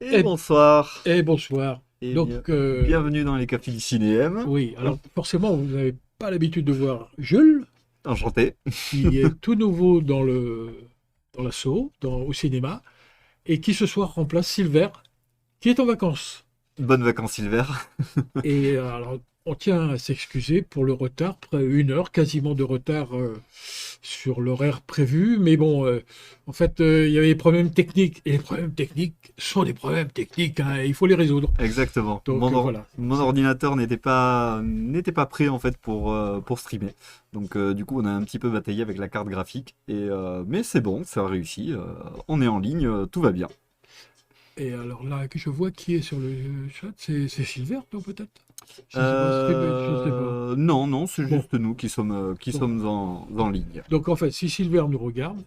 Et bonsoir. Et bonsoir. Et Donc, bienvenue dans les cafés du cinéma. oui, alors forcément, vous n'avez pas l'habitude de voir Jules, Enchanté. qui est tout nouveau dans l'assaut, au cinéma, et qui ce soir remplace Silver, qui est en vacances. Bonnes vacances, Silver. Et alors, on tient à s'excuser pour le retard, près 1 heure quasiment de retard sur l'horaire prévu. Mais bon, en fait, il y avait des problèmes techniques. Et les problèmes techniques sont des problèmes techniques, hein, et il faut les résoudre. Exactement. Donc, voilà. Mon ordinateur n'était pas prêt en fait pour streamer. Donc du coup, on a un petit peu bataillé avec la carte graphique. Mais c'est bon, ça a réussi. On est en ligne, tout va bien. Et alors là, que je vois qui est sur le chat, c'est Silver, toi, peut-être? Je sais pas, je sais pas. Non, c'est Bon, juste nous qui bon. sommes en ligne. Donc, en fait, si Silver nous regarde,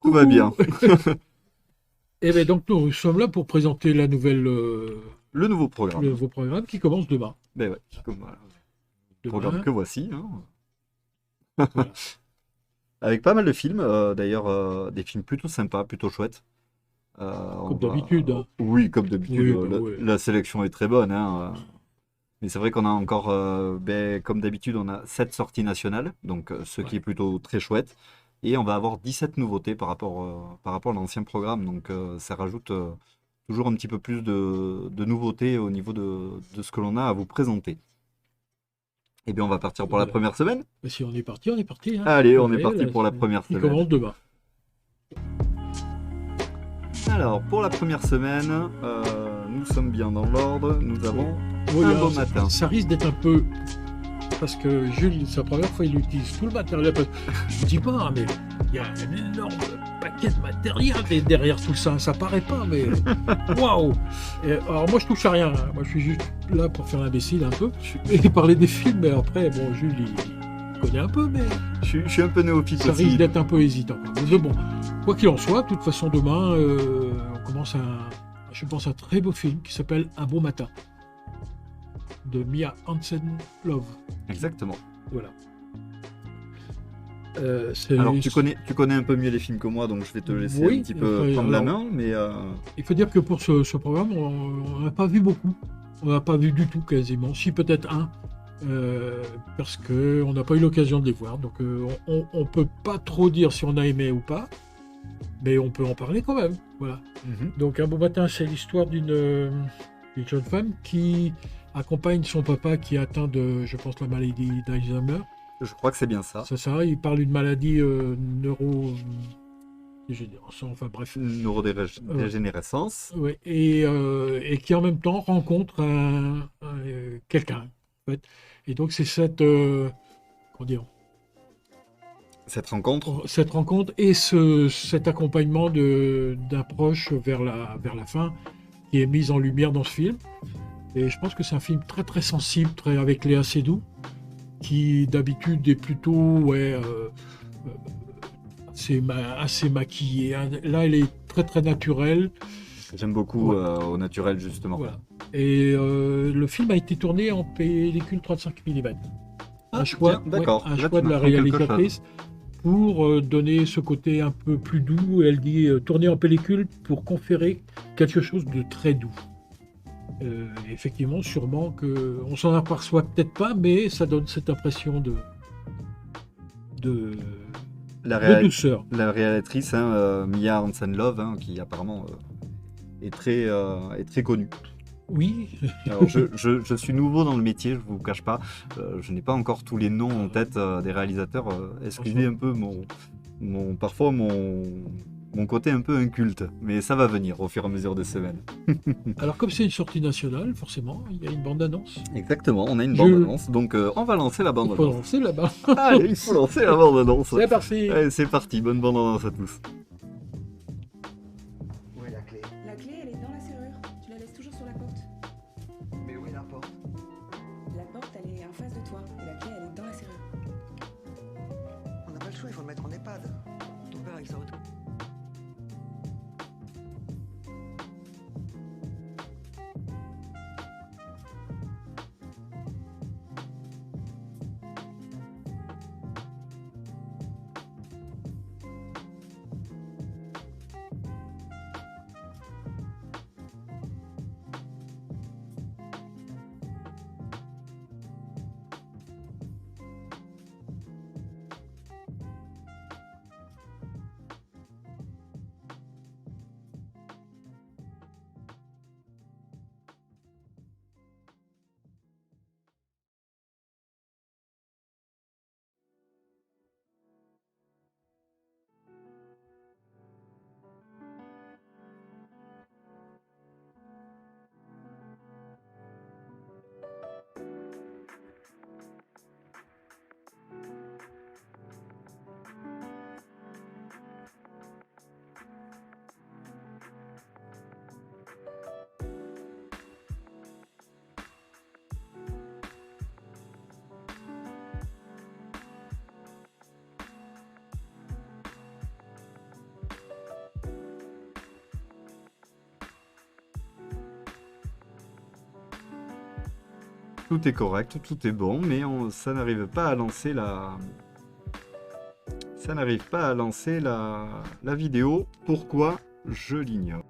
Tout va bien. coucou! Et bien, donc, nous sommes là pour présenter la nouvelle, Le nouveau le programme. nouveau programme qui commence demain. Ben ouais, comme le programme Demain, que voici, hein. voilà. Avec pas mal de films, d'ailleurs, des films plutôt sympas, plutôt chouettes. Comme d'habitude, hein. Oui, comme d'habitude, Oui, bah ouais. la sélection est très bonne, hein. Mais c'est vrai qu'on a encore, comme d'habitude, on a 7 sorties nationales, donc ce qui Ouais. est plutôt très chouette. Et on va avoir 17 nouveautés par rapport à l'ancien programme, donc ça rajoute toujours un petit peu plus de nouveautés au niveau de ce que l'on a à vous présenter. Eh bien, on va partir pour la Voilà. première semaine. Mais si on est parti, hein. Allez, on est Ouais, parti là, pour la première il semaine. commence demain. Alors, pour la première semaine, nous sommes bien dans l'ordre. Nous avons Oui, un alors, beau matin. ça risque d'être un peu. Parce que Jules, sa première fois, il utilise tout le matériel. Je dis pas, mais il y a un énorme paquet de matériel derrière tout ça. Ça paraît pas, mais waouh! Alors moi, je touche à rien, hein. Moi, je suis juste là pour faire l'imbécile un peu et parler des films. Mais après, bon, Jules, il connaît un peu, mais Je suis un peu néophyte ça aussi. risque d'être un peu hésitant. Mais bon, quoi qu'il en soit, de toute façon, demain, on commence je pense, un très beau film qui s'appelle Un beau matin de Mia Hansen-Love. Exactement. Voilà. Alors, tu connais un peu mieux les films que moi, donc je vais te laisser Oui, un petit peu enfin, prendre la alors, main. Mais il faut dire que pour ce programme, on n'a pas vu beaucoup. On n'a pas vu du tout quasiment. Si peut-être un, parce qu'on n'a pas eu l'occasion de les voir. Donc on ne peut pas trop dire si on a aimé ou pas, mais on peut en parler quand même. Voilà. Donc Un beau matin, c'est l'histoire d'une jeune femme qui accompagne son papa qui est atteint de, je pense, la maladie d'Alzheimer. je crois que c'est bien ça. C'est ça, il parle d'une maladie enfin bref. Neurodégénérescence. Ouais, et qui en même temps rencontre quelqu'un, en fait. Et donc c'est comment dire, Cette rencontre. cette rencontre et cet accompagnement d'un proche vers la fin qui est mise en lumière dans ce film. Et je pense que c'est un film très très sensible, avec Léa Seydoux, qui d'habitude est plutôt assez maquillée, hein. Là, elle est très très naturelle. J'aime beaucoup Ouais. au naturel, justement. Voilà. Et le film a été tourné en pellicule 35 mm. Ah, Un choix, tiens, d'accord. un Là, choix tu de la m'apprends quelque chose. réalisatrice pour donner ce côté un peu plus doux. Elle dit tourner en pellicule pour conférer quelque chose de très doux. Effectivement, sûrement que on s'en aperçoit peut-être pas, mais ça donne cette impression de, La, de réa- douceur. la réalisatrice, hein, Mia Hansen-Love, hein, qui apparemment est très connue. Oui, Alors, je suis nouveau dans le métier, je vous cache pas. Je n'ai pas encore tous les noms en tête des réalisateurs. Excusez un peu parfois mon côté un peu inculte, mais ça va venir au fur et à mesure des semaines. alors comme c'est une sortie nationale, forcément, il y a une bande-annonce. Exactement, on a une Je- bande-annonce, donc on va lancer la Il faut bande-annonce. lancer là-bas. Allez, il faut lancer la bande-annonce. C'est parti. Allez, c'est parti, bonne bande-annonce à tous. Où est la clé, La clé, elle est dans la serrure. Tu la laisses toujours sur la porte. mais où est la porte? tout est correct, tout est bon, mais ça n'arrive pas à lancer la vidéo. Pourquoi? Je l'ignore.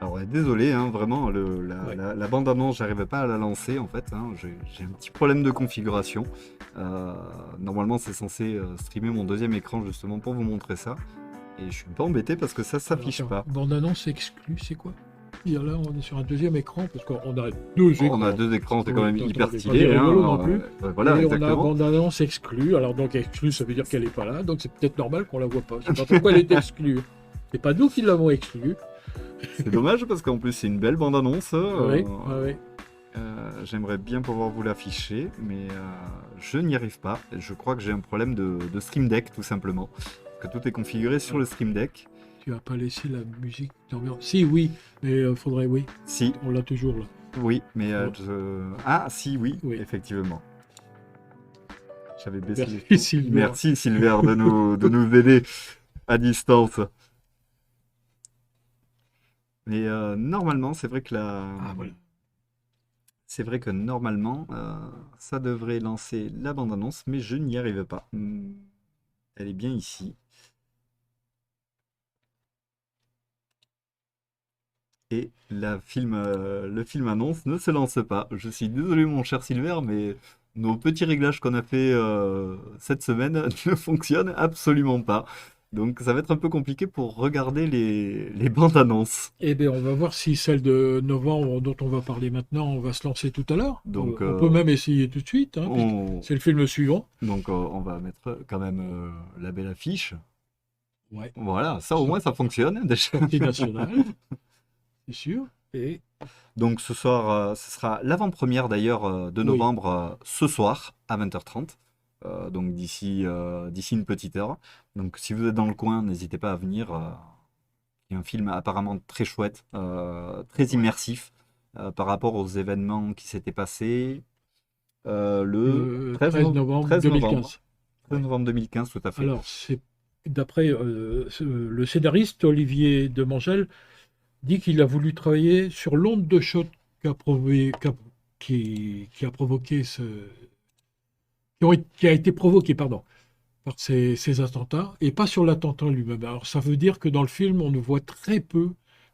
Alors, ouais, désolé, hein, vraiment, Ouais. la bande-annonce, j'arrivais pas à la lancer en fait, hein, j'ai un petit problème de configuration. Euh, Normalement, c'est censé streamer mon deuxième écran justement pour vous montrer ça. Et je suis un peu embêté parce que ça Alors, s'affiche attends, pas. bande-annonce exclue, c'est quoi? Et là, on est sur un deuxième écran, parce qu'on a deux On a écrans. deux écrans, c'est quand même hyper T'es pas des stylé, rigolos non hein, plus. voilà, Et on a exactement. bande-annonce exclue. Alors, donc, exclue, ça veut dire qu'elle n'est pas là. Donc, c'est peut-être normal qu'on la voit pas. Je sais pas pourquoi elle est exclue. C'est pas nous qui l'avons exclue. C'est dommage parce qu'en plus, c'est une belle bande-annonce. Oui, oui. J'aimerais bien pouvoir vous l'afficher, mais je n'y arrive pas. Je crois que j'ai un problème de Stream Deck, tout simplement. Parce que tout est configuré sur le Stream Deck. Tu as pas laissé la musique d'ambiance. Si, oui, mais faudrait, oui. Si, On l'a toujours là. oui, mais ah, si, oui, Oui. effectivement. J'avais baissé Merci, les taux. Sylvain. Merci, Silver, de nous aider à distance. Mais normalement, c'est vrai que Ah, voilà. c'est vrai que normalement, ça devrait lancer la bande-annonce, mais je n'y arrive pas. Elle est bien ici. Et le film annonce ne se lance pas. Je suis désolé, mon cher Silver, mais nos petits réglages qu'on a fait cette semaine ne fonctionnent absolument pas. Donc ça va être un peu compliqué pour regarder les bandes annonces. Eh bien, on va voir si celle de novembre, dont on va parler maintenant, on va se lancer tout à l'heure. Donc, On peut même essayer tout de suite, hein, puisque on, c'est le film suivant. donc on va mettre quand même la belle affiche. Ouais. Voilà, ça au moins ça fonctionne déjà. Sortie nationale, c'est sûr. Et Donc ce soir, ce sera l'avant-première d'ailleurs de oui, novembre ce soir à 20h30. Donc d'ici une petite heure. Donc si vous êtes dans le coin, n'hésitez pas à venir. Il y a un film apparemment très chouette, très ouais. immersif par rapport aux événements qui s'étaient passés le Le 13, 13 novembre 13 novembre. 2015. 13 Ouais. novembre 2015, tout à fait. Alors, c'est d'après le scénariste Olivier Demangel dit qu'il a voulu travailler sur l'onde de choc qui a provoqué qui a été provoqué, pardon, par ces attentats, et pas sur l'attentat lui-même. Alors, ça veut dire que dans le film, on ne voit très peu,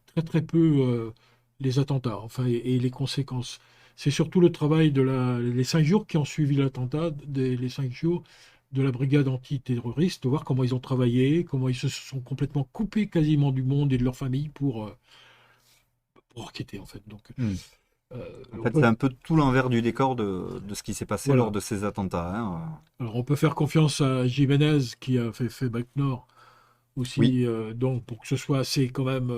très très peu les attentats, enfin, et les conséquences. C'est surtout le travail les 5 jours qui ont suivi l'attentat, les 5 jours de la brigade antiterroriste, de voir comment ils ont travaillé, comment ils se sont complètement coupés quasiment du monde et de leur famille pour enquêter, en fait. Donc, Hmm. En on fait, c'est peut, un peu tout l'envers du décor de ce qui s'est passé lors voilà. de ces attentats, hein. Alors, on peut faire confiance à Jiménez qui a fait Bac Nord Oui, aussi, donc pour que ce soit assez quand même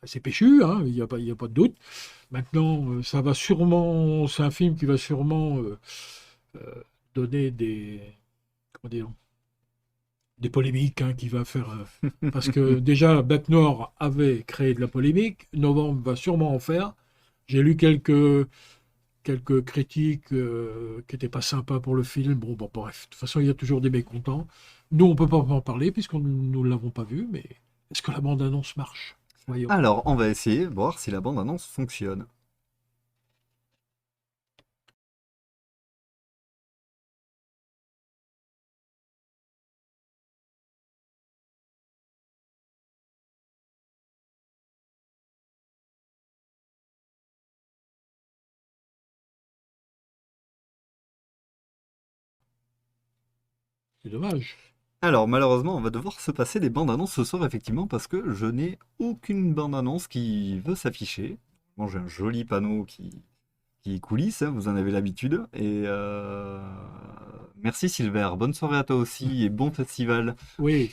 assez péchu, hein, il y a pas de doute. Maintenant, ça va sûrement, c'est un film qui va sûrement euh, donner comment dire, des polémiques, hein, qui va faire, parce que déjà Bac Nord avait créé de la polémique, Novembre va sûrement en faire. J'ai lu quelques critiques qui n'étaient pas sympas pour le film. Bon, bref, de toute façon, il y a toujours des mécontents. Nous, on ne peut pas en parler puisqu'on nous ne l'avons pas vu, mais est-ce que la bande-annonce marche? Voyons. alors on va essayer de voir si la bande-annonce fonctionne. C'est dommage. Alors malheureusement, on va devoir se passer des bandes annonces ce soir effectivement parce que je n'ai aucune bande annonce qui veut s'afficher. Bon, j'ai un joli panneau qui coulisse, hein, vous en avez l'habitude. Et merci Silver, bonne soirée à toi aussi et bon festival. Oui.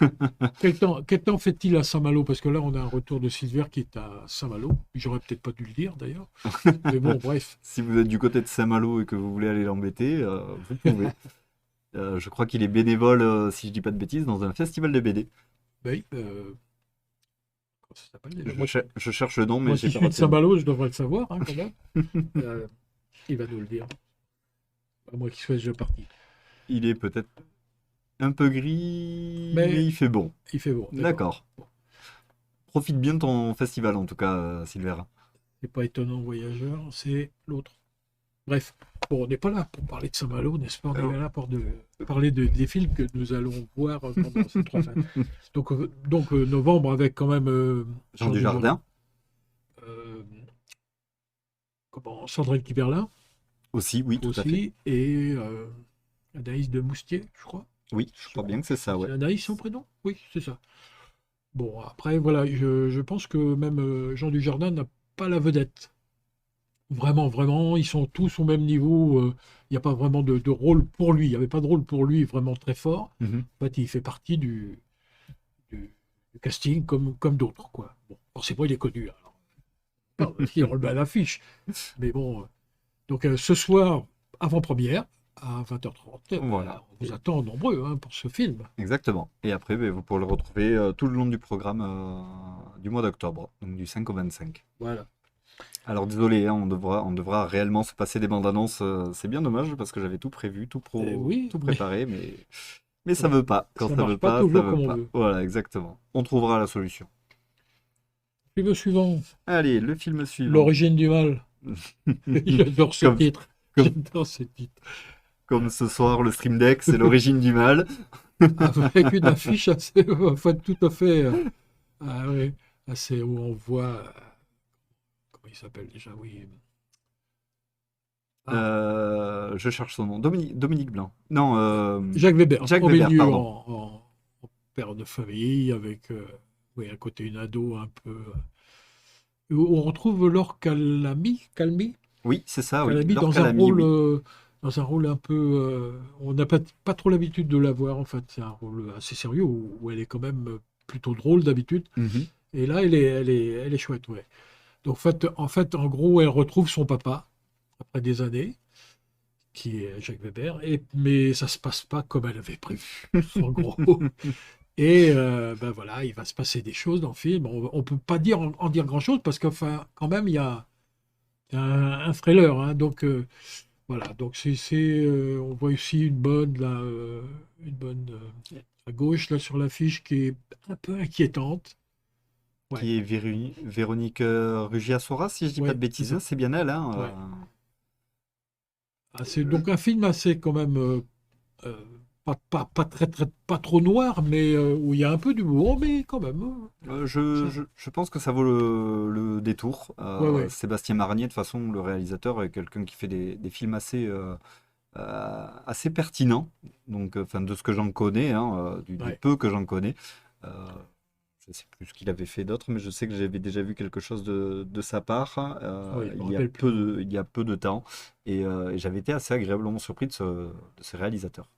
Quel temps fait-il à Saint-Malo? Parce que là, on a un retour de Silver qui est à Saint-Malo. J'aurais peut-être pas dû le dire d'ailleurs. Mais bon, bref. Si vous êtes du côté de Saint-Malo et que vous voulez aller l'embêter, vous pouvez. Je crois qu'il est bénévole, si je dis pas de bêtises, dans un festival de BD. Oui, comment ça s'appelle déjà? Je cherche le nom, mais Moi j'ai qui pas suis de retenu. Saint-Malo, je devrais le savoir, hein, quand même. Euh, il va nous le dire. À moi qui sois déjà parti. Il est peut-être un peu gris, mais Mais il fait bon. il fait bon, d'accord. D'accord. Profite bien de ton festival, en tout cas, Silver. C'est pas étonnant, voyageur, c'est l'autre. Bref, bon, on n'est pas là pour parler de Saint-Malo, n'est-ce pas? On est là pour parler des films que nous allons voir pendant ces 3 semaines. Donc, novembre avec quand même Jean Dujardin euh, Sandrine Kiberlin aussi, oui, tout à fait. aussi, et Anaïs de Moustier, je crois. Oui, je crois bien que c'est ça, ouais. C'est Anaïs son prénom? Oui, c'est ça. Bon, après, voilà, je pense que même Jean Dujardin n'a pas la vedette. Vraiment, vraiment, ils sont tous au même niveau. Il n'y a pas vraiment de rôle pour lui. Il n'y avait pas de rôle pour lui vraiment très fort. Mhm. En fait, il fait partie du casting comme d'autres, quoi. Bon, forcément, il est connu, alors. Il remet à l'affiche. Mais bon, donc ce soir, avant-première, à 20h30, Voilà. on vous attend nombreux hein, pour ce film. Exactement. Et après, ben, vous pourrez le retrouver tout le long du programme du mois d'octobre, donc du 5 au 25. Voilà. Alors désolé, hein, on devra réellement se passer des bandes annonces. C'est bien dommage parce que j'avais tout prévu, Oui, tout mais préparé, mais ça veut pas. Quand ça ça marche veut pas pas, ça toujours veut comme on pas. veut. Voilà, exactement. On trouvera la solution. Film suivant, Allez, le film suivant. L'origine du mal. J'adore ce Comme, titre. comme, J'adore ce titre. comme ce soir, le Stream Deck, c'est l'origine du mal. Avec une affiche assez, enfin, tout à fait, ah oui, assez où on voit, comment il s'appelle déjà, oui. Ah, Je cherche son nom. Dominique Blanc. Non, Jacques Weber, Jacques au Weber, milieu, pardon. en père de famille, avec, oui, à côté une ado un peu, où on retrouve Laure Oui, c'est ça, oui. Calamy Laure Calamy, oui. dans un rôle un peu, on n'a pas trop l'habitude de la voir, en fait. C'est un rôle assez sérieux, où elle est quand même plutôt drôle d'habitude. Mhm. Et là, elle est chouette, ouais. Donc, en gros, elle retrouve son papa après des années, qui est Jacques Weber, mais ça se passe pas comme elle avait prévu, en gros. Et ben voilà, il va se passer des choses dans le film. On peut pas en dire grand-chose parce qu'enfin, quand même, il y a un thriller, hein. Donc voilà, donc on voit ici une bonne à gauche là sur l'affiche qui est un peu inquiétante. Ouais, Qui est Véronique Rugias-Sora, si je dis pas ouais, de c'est bêtises, hein, ça. c'est bien elle, hein. Ouais. Ah, c'est donc un film assez quand même euh, pas très, pas trop noir, mais où il y a un peu d'humour, mais quand même. Je pense que ça vaut le détour. Ouais, ouais. Sébastien Marnier, de toute façon, le réalisateur, est quelqu'un qui fait des films assez pertinents. Donc, enfin, de ce que j'en connais, hein, du Ouais. peu que j'en connais. Euh, je ne sais plus ce qu'il avait fait d'autre, mais je sais que j'avais déjà vu quelque chose de sa part Oui, je me il y a rappelle plus. il y a peu de temps. Et j'avais été assez agréablement surpris de ce réalisateur.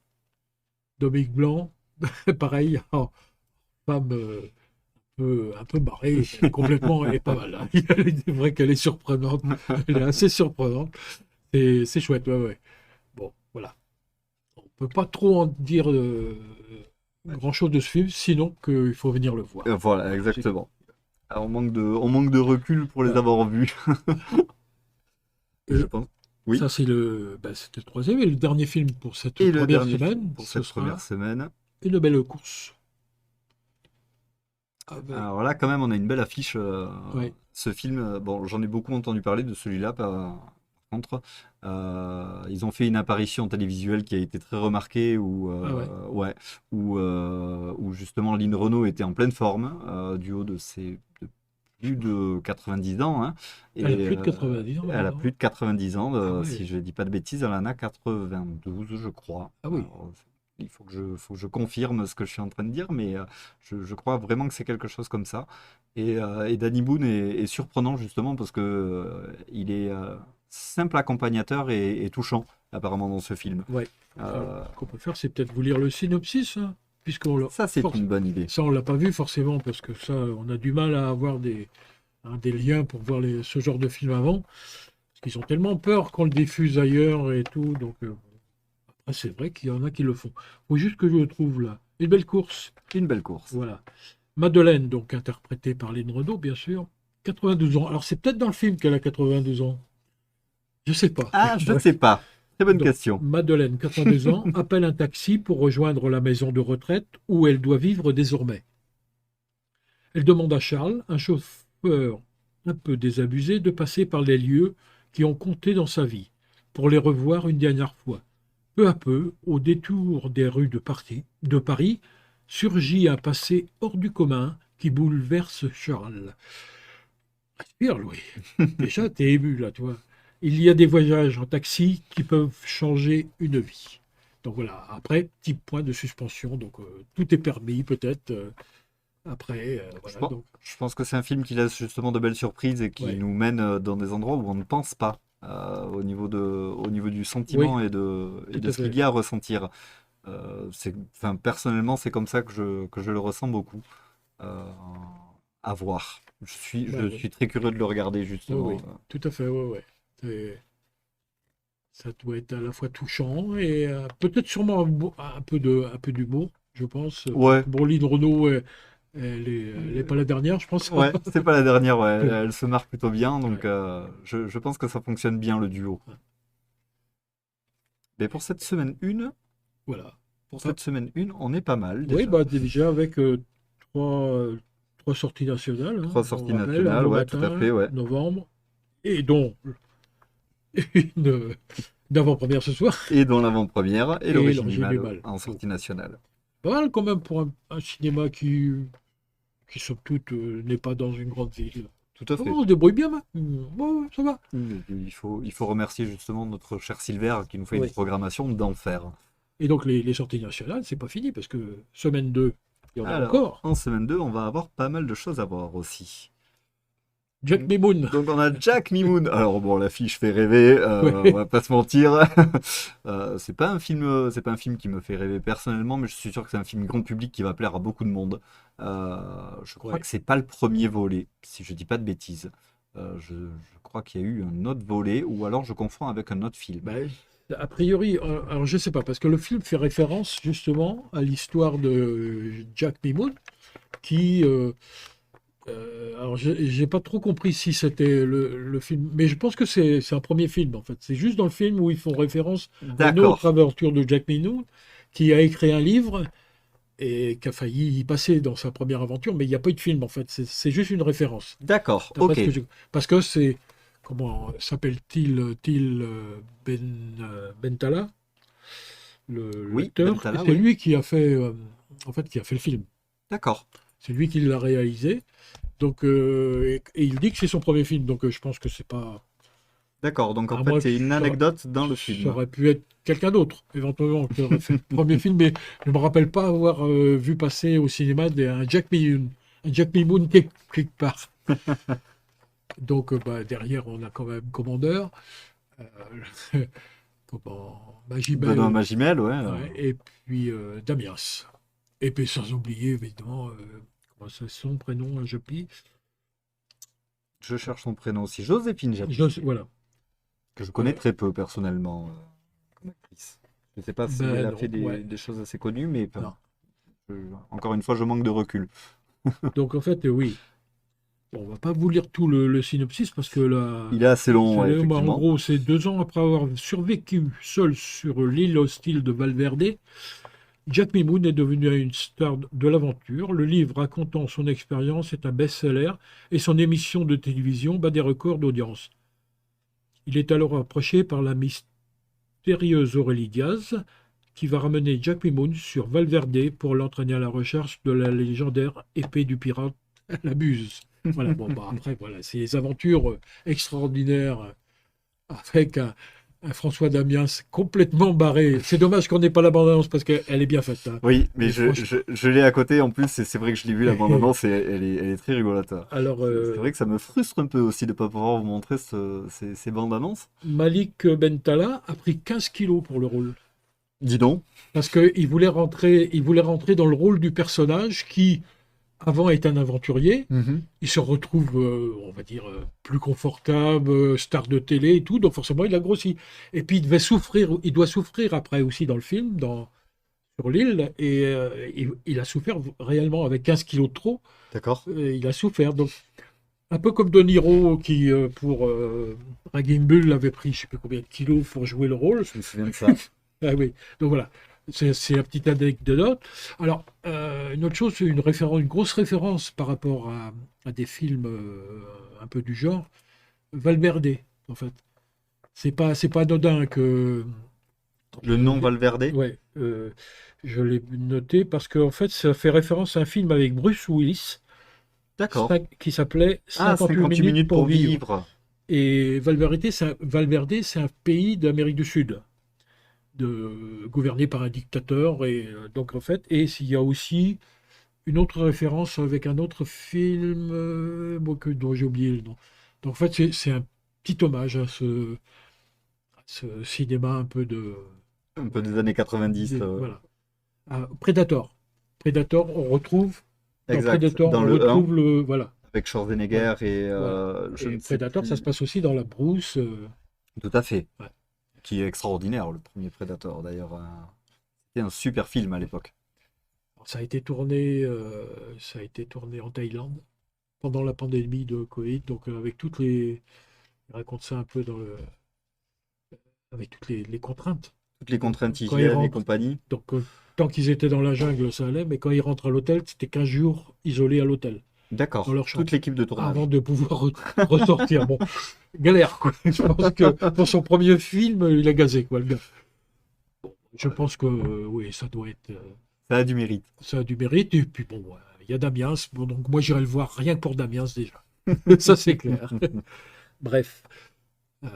Dominique Blanc, pareil, en femme un peu barrée, elle est pas mal, hein. C'est vrai qu'elle est surprenante, elle est assez surprenante. Et c'est chouette, ouais, ouais. Bon, voilà. On peut pas trop en dire grand-chose de ce film, sinon qu'il faut venir le voir. Voilà, Voilà, c'est tout. exactement. Alors, on manque de recul pour les Voilà. avoir vus, je Et pense. Oui. ça, c'était le troisième et le dernier film pour cette Et le première dernier film semaine, pour ce cette première sera semaine. Une belle course. Avec, Alors là, quand même, on a une belle affiche. ouais, Ce film, bon, j'en ai beaucoup entendu parler de celui-là, par contre. Ils ont fait une apparition télévisuelle qui a été très remarquée, ah ouais. ouais, où justement Lynn Renault était en pleine forme, du haut de plus de 90 ans, hein, Elle a et plus de 90 ans, elle a maintenant. plus de 90 ans, Ah si ouais. je dis pas de bêtises, elle en a 92, je crois. Ah oui. Alors, il faut que je confirme ce que je suis en train de dire, mais je crois vraiment que c'est quelque chose comme ça. Et Danny Boone est surprenant justement parce que il est simple accompagnateur et touchant apparemment dans ce film. Ouais. Alors, Euh, ce qu'on peut faire, c'est peut-être vous lire le synopsis, hein, puisqu'on l'a, Ça, c'est une bonne idée. ça, on l'a pas vu forcément, parce que ça, on a du mal à avoir des liens pour voir ce genre de film avant, parce qu'ils ont tellement peur qu'on le diffuse ailleurs et tout. Donc, Ah, c'est vrai qu'il y en a qui le font. Faut juste que je le trouve là. Une belle course. Une belle course. Voilà. Madeleine, donc interprétée par Lynn Renaud, bien sûr. 92 ans. Alors, c'est peut-être dans le film qu'elle a 92 ans. Je sais pas. Ah, je ne sais Bref. pas. Très bonne Donc, question. Madeleine, 82 ans, appelle un taxi pour rejoindre la maison de retraite où elle doit vivre désormais. Elle demande à Charles, un chauffeur un peu désabusé, de passer par les lieux qui ont compté dans sa vie, pour les revoir une dernière fois. Peu à peu, au détour des rues de Paris, surgit un passé hors du commun qui bouleverse Charles. Respire, Louis. Déjà, t'es ému, là, tu vois. Il y a des voyages en taxi qui peuvent changer une vie. Donc voilà, après, petit point de suspension. Donc tout est permis, peut-être. Après, Je voilà. pense, Donc, je pense que c'est un film qui laisse justement de belles surprises et qui ouais. nous mène dans des endroits où on ne pense pas au niveau du Oui, sentiment et tout de à ce qu'il fait. y a à ressentir. Enfin, personnellement, c'est comme ça que je le ressens beaucoup. Euh, à voir. Bah, Je oui, suis très curieux de le regarder oui, justement. oui, tout à fait, ouais, ouais. Ça doit être à la fois touchant et peut-être sûrement un peu d'humour, je pense. Parce Ouais, que bon, Lynn Renaud, elle est pas la dernière, je pense. ouais, c'est pas la dernière, ouais. Elle se marque plutôt bien, donc je pense que ça fonctionne bien le duo. Mais Voilà. pour Ah, cette semaine 1, on est pas mal oui, déjà. bah déjà avec trois sorties nationales, hein, 3 on sorties rappelle, un nationales, beau ouais, tout à matin, fait, ouais. novembre, et dont une d'avant-première ce soir, Et dans l'avant-première et et l'origine du l'origine du mal mal. en Bon, sortie nationale. pas mal quand même pour un cinéma qui somme toute, n'est pas dans une grande ville. Tout à Ça va, fait. on se débrouille bien, hein. Ouais, ouais, ça va. Il faut remercier justement notre cher Silver qui nous fait une Oui. programmation d'enfer. Et donc les sorties nationales, c'est pas fini, parce que semaine 2, il y en a Alors, encore. en semaine 2, on va avoir pas mal de choses à voir aussi. Jack Mimoun. Donc on a Jack Mimoun. Alors bon, l'affiche fait rêver, on Ouais. va pas se mentir. C'est pas un film qui me fait rêver personnellement, mais je suis sûr que c'est un film grand public qui va plaire à beaucoup de monde. Euh, je crois que Ouais. c'est pas le premier volet, si je dis pas de bêtises. Je crois qu'il y a eu un autre volet, ou alors je confonds avec un autre film. Ben, a priori, alors je sais pas, parce que le film fait référence justement à l'histoire de Jack Mimoun, qui, alors j'ai pas trop compris si c'était le film, mais je pense que c'est un premier film en fait. C'est juste dans le film où ils font référence à une autre D'accord, aventure de Jack Mimoun, qui a écrit un livre et qui a failli y passer dans sa première aventure, mais il n'y a pas eu de film en fait. C'est juste une référence. d'accord, D'après ok. ce que parce que c'est, comment s'appelle-t-il, Bentala, Oui, l'acteur, et Bentala, c'est oui. lui qui a fait, en fait, qui a fait le film. D'accord, C'est lui qui l'a réalisé. Donc, et il dit que c'est son premier film, donc je pense que c'est pas. d'accord. Donc en À fait, moi, c'est une anecdote dans le ça film. aurait pu être quelqu'un d'autre, éventuellement, qui aurait fait le premier film, mais je ne me rappelle pas avoir vu passer au cinéma un Jack Mimoun quelque part. Donc, bah, derrière, on a quand même Commandeur, euh, comment, Benoît Magimel, Magimel, ouais. ouais, et puis Damiens. Et puis sans oublier, évidemment, comment c'est son prénom, Jopi. Je cherche son prénom aussi. Joséphine Japy. Voilà. Que je connais Euh, très peu personnellement comme actrice. Je ne sais pas si elle ben a fait non, ouais, des choses assez connues, mais enfin, non. je- encore une fois, je manque de recul. Donc en fait, oui. Bon, on va pas vous lire tout le synopsis parce que là, Il est assez long, c'est ouais, mais en effectivement. gros, c'est 2 ans après avoir survécu seul sur l'île hostile de Valverde, Jack Mimoun est devenu une star de l'aventure. Le livre racontant son expérience est un best-seller et son émission de télévision bat des records d'audience. Il est alors approché par la mystérieuse Aurélie Diaz, qui va ramener Jack Mimoun sur Valverde pour l'entraîner à la recherche de la légendaire épée du pirate, la Buse. Voilà, bon, bah après, voilà, c'est les aventures extraordinaires avec un François Damiens complètement barré. C'est dommage qu'on n'ait pas la bande-annonce parce qu'elle est bien faite, hein. Oui, mais Et franchement, je l'ai à côté en plus, et c'est vrai que je l'ai vu la bande-annonce et elle est très rigolote. alors, C'est vrai que ça me frustre un peu aussi de ne pas pouvoir vous montrer ces bandes-annonces. Malik Bentala a pris 15 kilos pour le rôle. Dis donc. Parce qu'il voulait rentrer dans le rôle du personnage qui, avant est un aventurier. Mhm. Il se retrouve, on va dire, plus confortable, star de télé et tout, donc forcément il a grossi. Et puis il doit souffrir après aussi dans le film, sur l'île, et il a souffert réellement avec 15 kilos de trop. D'accord. Il a souffert. Donc, un peu comme De Niro qui, pour Raging Bull, avait pris je ne sais plus combien de kilos pour jouer le rôle. Je me souviens de ça. Ah oui, donc voilà, c'est la petite anecdote. Alors, une autre chose, une grosse référence par rapport à des films un peu du genre, Valverde, en fait. C'est pas anodin que Le nom Valverde? ouais, je l'ai noté parce qu'en fait, ça fait référence à un film avec Bruce Willis D'accord. qui s'appelait Ah, 58 58 minutes minutes pour pour vivre. vivre. Et Valverde, c'est un pays d'Amérique du Sud, gouverné par un dictateur. Et donc, en fait, et il y a aussi une autre référence avec un autre film dont j'ai oublié le nom. Donc, en fait, c'est un petit hommage à ce cinéma un peu Un peu des années 90. voilà. Predator. Predator, on retrouve dans Exact. Predator, Dans on le 1, retrouve voilà, avec voilà, Schwarzenegger et voilà. je Et ne sais Predator, ça se plus. passe aussi dans la brousse. Tout à fait. Ouais. Qui est extraordinaire, le premier Predator. D'ailleurs, c'était un super film à l'époque. Alors, ça a été tourné en Thaïlande pendant la pandémie de Covid, donc avec toutes les, il raconte ça un peu avec toutes les contraintes. Toutes les contraintes Quand ils hygiène et rentrent, compagnie. donc tant qu'ils étaient dans la jungle, ça allait, mais quand ils rentrent à l'hôtel, c'était 15 jours isolés à l'hôtel, dans D'accord. leur Toute chambre, l'équipe de avant tournage. de pouvoir ressortir. Bon, galère, quoi. Je pense que pour son premier film, il a gazé, quoi, le gars. Je pense que oui, ça doit être, Ça a du mérite. ça a du mérite. Et puis bon, il y a Damiens, bon, donc moi j'irai le voir rien que pour Damiens déjà. Ça c'est clair. Bref, euh,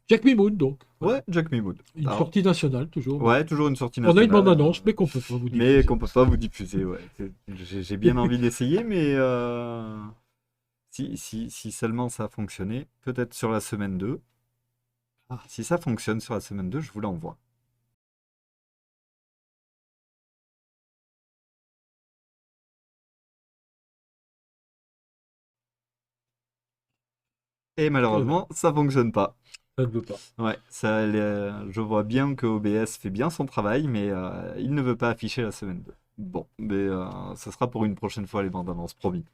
Jack Mimoun donc, voilà. Ouais, Jack Maywood. Une Alors, sortie nationale toujours. ouais, toujours une sortie On a une nationale. bande-annonce, mais qu'on peut pas vous Mais diffuser. qu'on peut pas vous diffuser, ouais. J'ai bien envie d'essayer, mais si seulement ça a fonctionné, peut-être sur la semaine 2. Ah, Si ça fonctionne sur la semaine 2, je vous l'envoie. Et eh ben, malheureusement, ça fonctionne pas. ça ne veut pas. Ouais, ça, je vois bien que OBS fait bien son travail, mais il ne veut pas afficher la semaine 2. Bon, mais ce sera pour une prochaine fois les bandes annonces, promis.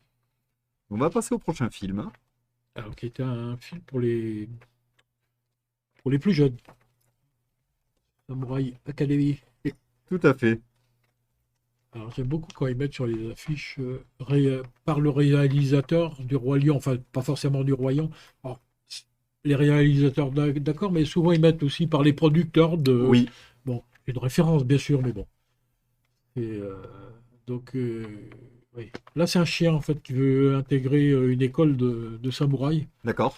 On va passer au prochain film, hein. Alors, qui était un film pour les plus jeunes. Samurai Academy. Tout à fait. Alors, j'aime beaucoup quand ils mettent sur les affiches par le réalisateur du Roi Lion, enfin, pas forcément du Roi Lion. Alors, les réalisateurs, d'accord, mais souvent ils mettent aussi par les producteurs de. Oui, Bon, une référence, bien sûr, mais bon. Et, donc, oui. Là, c'est un chien, en fait, qui veut intégrer une école de samouraï. d'accord.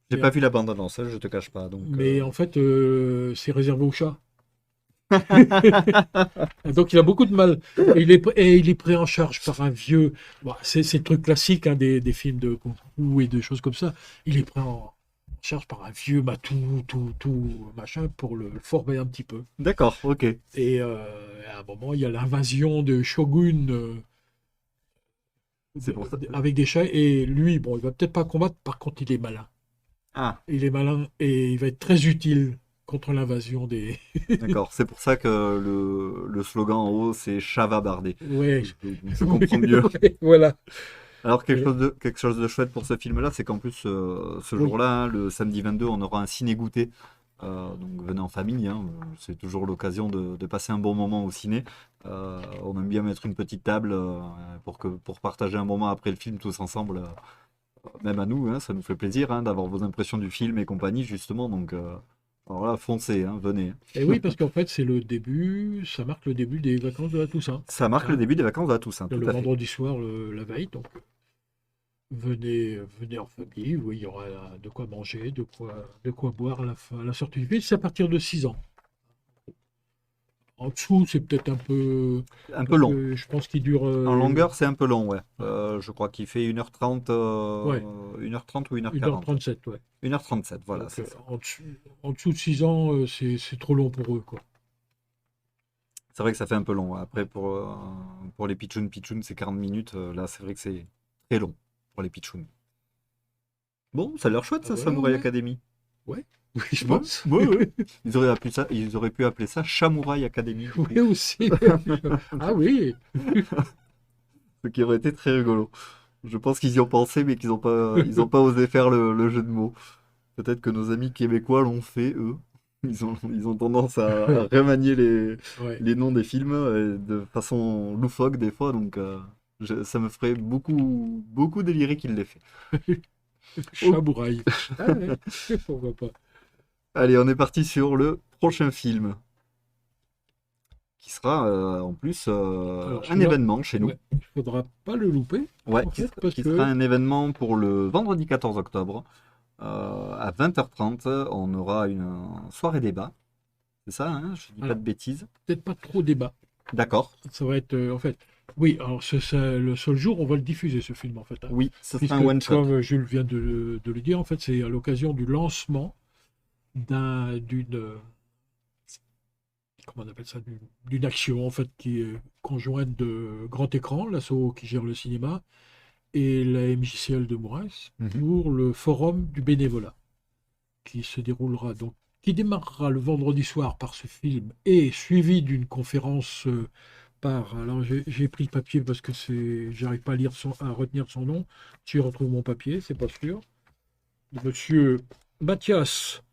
J'ai Mais, pas vu la bande annonce, hein, je te cache pas, donc. mais en fait, c'est réservé aux chats. Donc il a beaucoup de mal. Et il est pris en charge par un vieux. Bon, c'est le truc classique hein, des films de Kung Fu et des choses comme ça. Il est pris en charge par un vieux matou, tout, machin, pour le former un petit peu. D'accord, ok. Et à un moment, il y a l'invasion de Shogun C'est pour ça. avec des chats. Et lui, bon, il va peut-être pas combattre, par contre, il est malin. Ah, Il est malin et il va être très utile contre l'invasion des. d'accord. C'est pour ça que le slogan en haut, c'est Chava bardé. Ouais, Je comprends mieux. ouais, voilà. Alors, Et- quelque chose de chouette pour ce film-là, c'est qu'en plus, ce oui. jour-là, hein, le samedi 22, on aura un ciné-goûter. Donc, venez en famille, hein, c'est toujours l'occasion de passer un bon moment au ciné. On aime bien mettre une petite table pour partager un moment après le film tous ensemble, même à nous, hein, ça nous fait plaisir hein, d'avoir vos impressions du film et compagnie, justement. Donc, alors là, foncez, hein, venez. Et oui, parce qu'en fait, ça marque le début des vacances de la Toussaint. Ça marque le Hein. début des vacances à tous, hein, Le tout à fait. vendredi soir, la veille. Donc, venez en famille, où il y aura de quoi manger, de quoi boire à la sortie du film. C'est à partir de 6 ans. En dessous, c'est peut-être un peu. Un peu Parce long. que je pense qu'il dure. En longueur, c'est un peu long, ouais. Ouais, Je crois qu'il fait 1h30, ouais, 1h30 ou 1h40. 1h37, ouais. 1h37, voilà, Donc, c'est ça. en dessous de 6 ans, c'est trop long pour eux, quoi. C'est vrai que ça fait un peu long. Après, pour les pitchouns, c'est 40 minutes. Là, c'est vrai que c'est très long pour les pitchouns. Bon, ça a l'air chouette, Ah ça, ouais, Samouraï ouais, Academy. ouais, oui, je Ouais, pense. ouais, ouais. Ils auraient pu appeler ça Samouraï Academy, du coup. Oui, aussi. Ah oui, Ce qui aurait été très rigolo. Je pense qu'ils y ont pensé, mais ils ont pas osé faire le jeu de mots. Peut-être que nos amis québécois l'ont fait, eux. Ils ont tendance à remanier ouais. les noms des films de façon loufoque des fois, donc ça me ferait beaucoup, beaucoup délirer qu'il l'ait fait. Oh, Chamouraï. Ah ouais, pourquoi pas. allez, on est parti sur le prochain film, qui sera en plus Alors un celui-là, événement chez nous. ouais, il faudra pas le louper, Ouais, en fait, parce qui sera que un événement pour le vendredi 14 octobre. À 20h30, on aura une soirée débat. C'est ça, hein? Je dis pas alors, de bêtises. peut-être pas trop débat. D'accord. Ça va être, en fait, oui, alors c'est le seul jour où on va le diffuser, ce film, en fait, hein. Oui, ce sera un Puisque, one-shot. comme Jules vient de le dire, en fait, c'est à l'occasion du lancement d'une, comment on appelle ça, d'une action, en fait, qui est conjointe de Grand Écran, l'asso qui gère le cinéma, et la MJCL de Mourins, Mhm. pour le forum du bénévolat, qui se déroulera donc, qui démarrera le vendredi soir par ce film, et suivi d'une conférence alors j'ai pris le papier parce que j'arrive pas à retenir son nom. Si je retrouve mon papier, c'est pas sûr. De Monsieur Mathias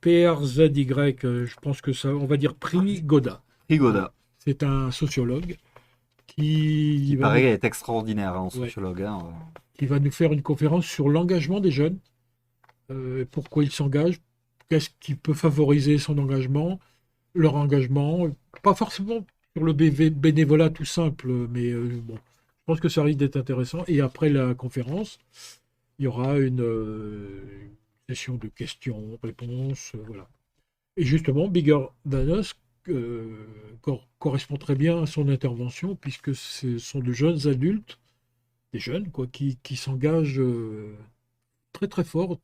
PRZY, je pense que ça, on va dire prix Godin. Voilà. Rigoda, C'est un sociologue qui qui va nous, paraît est extraordinaire hein, en ouais, sociologue. Hein. qui va nous faire une conférence sur l'engagement des jeunes, pourquoi ils s'engagent, qu'est-ce qui peut favoriser son engagement, leur engagement, pas forcément sur le bénévolat tout simple, mais bon, je pense que ça risque d'être intéressant. Et après la conférence, il y aura une session de questions, réponses, voilà. Et justement, Bigger Than Us correspond très bien à son intervention, puisque ce sont de jeunes adultes, des jeunes, quoi, qui s'engagent très très fort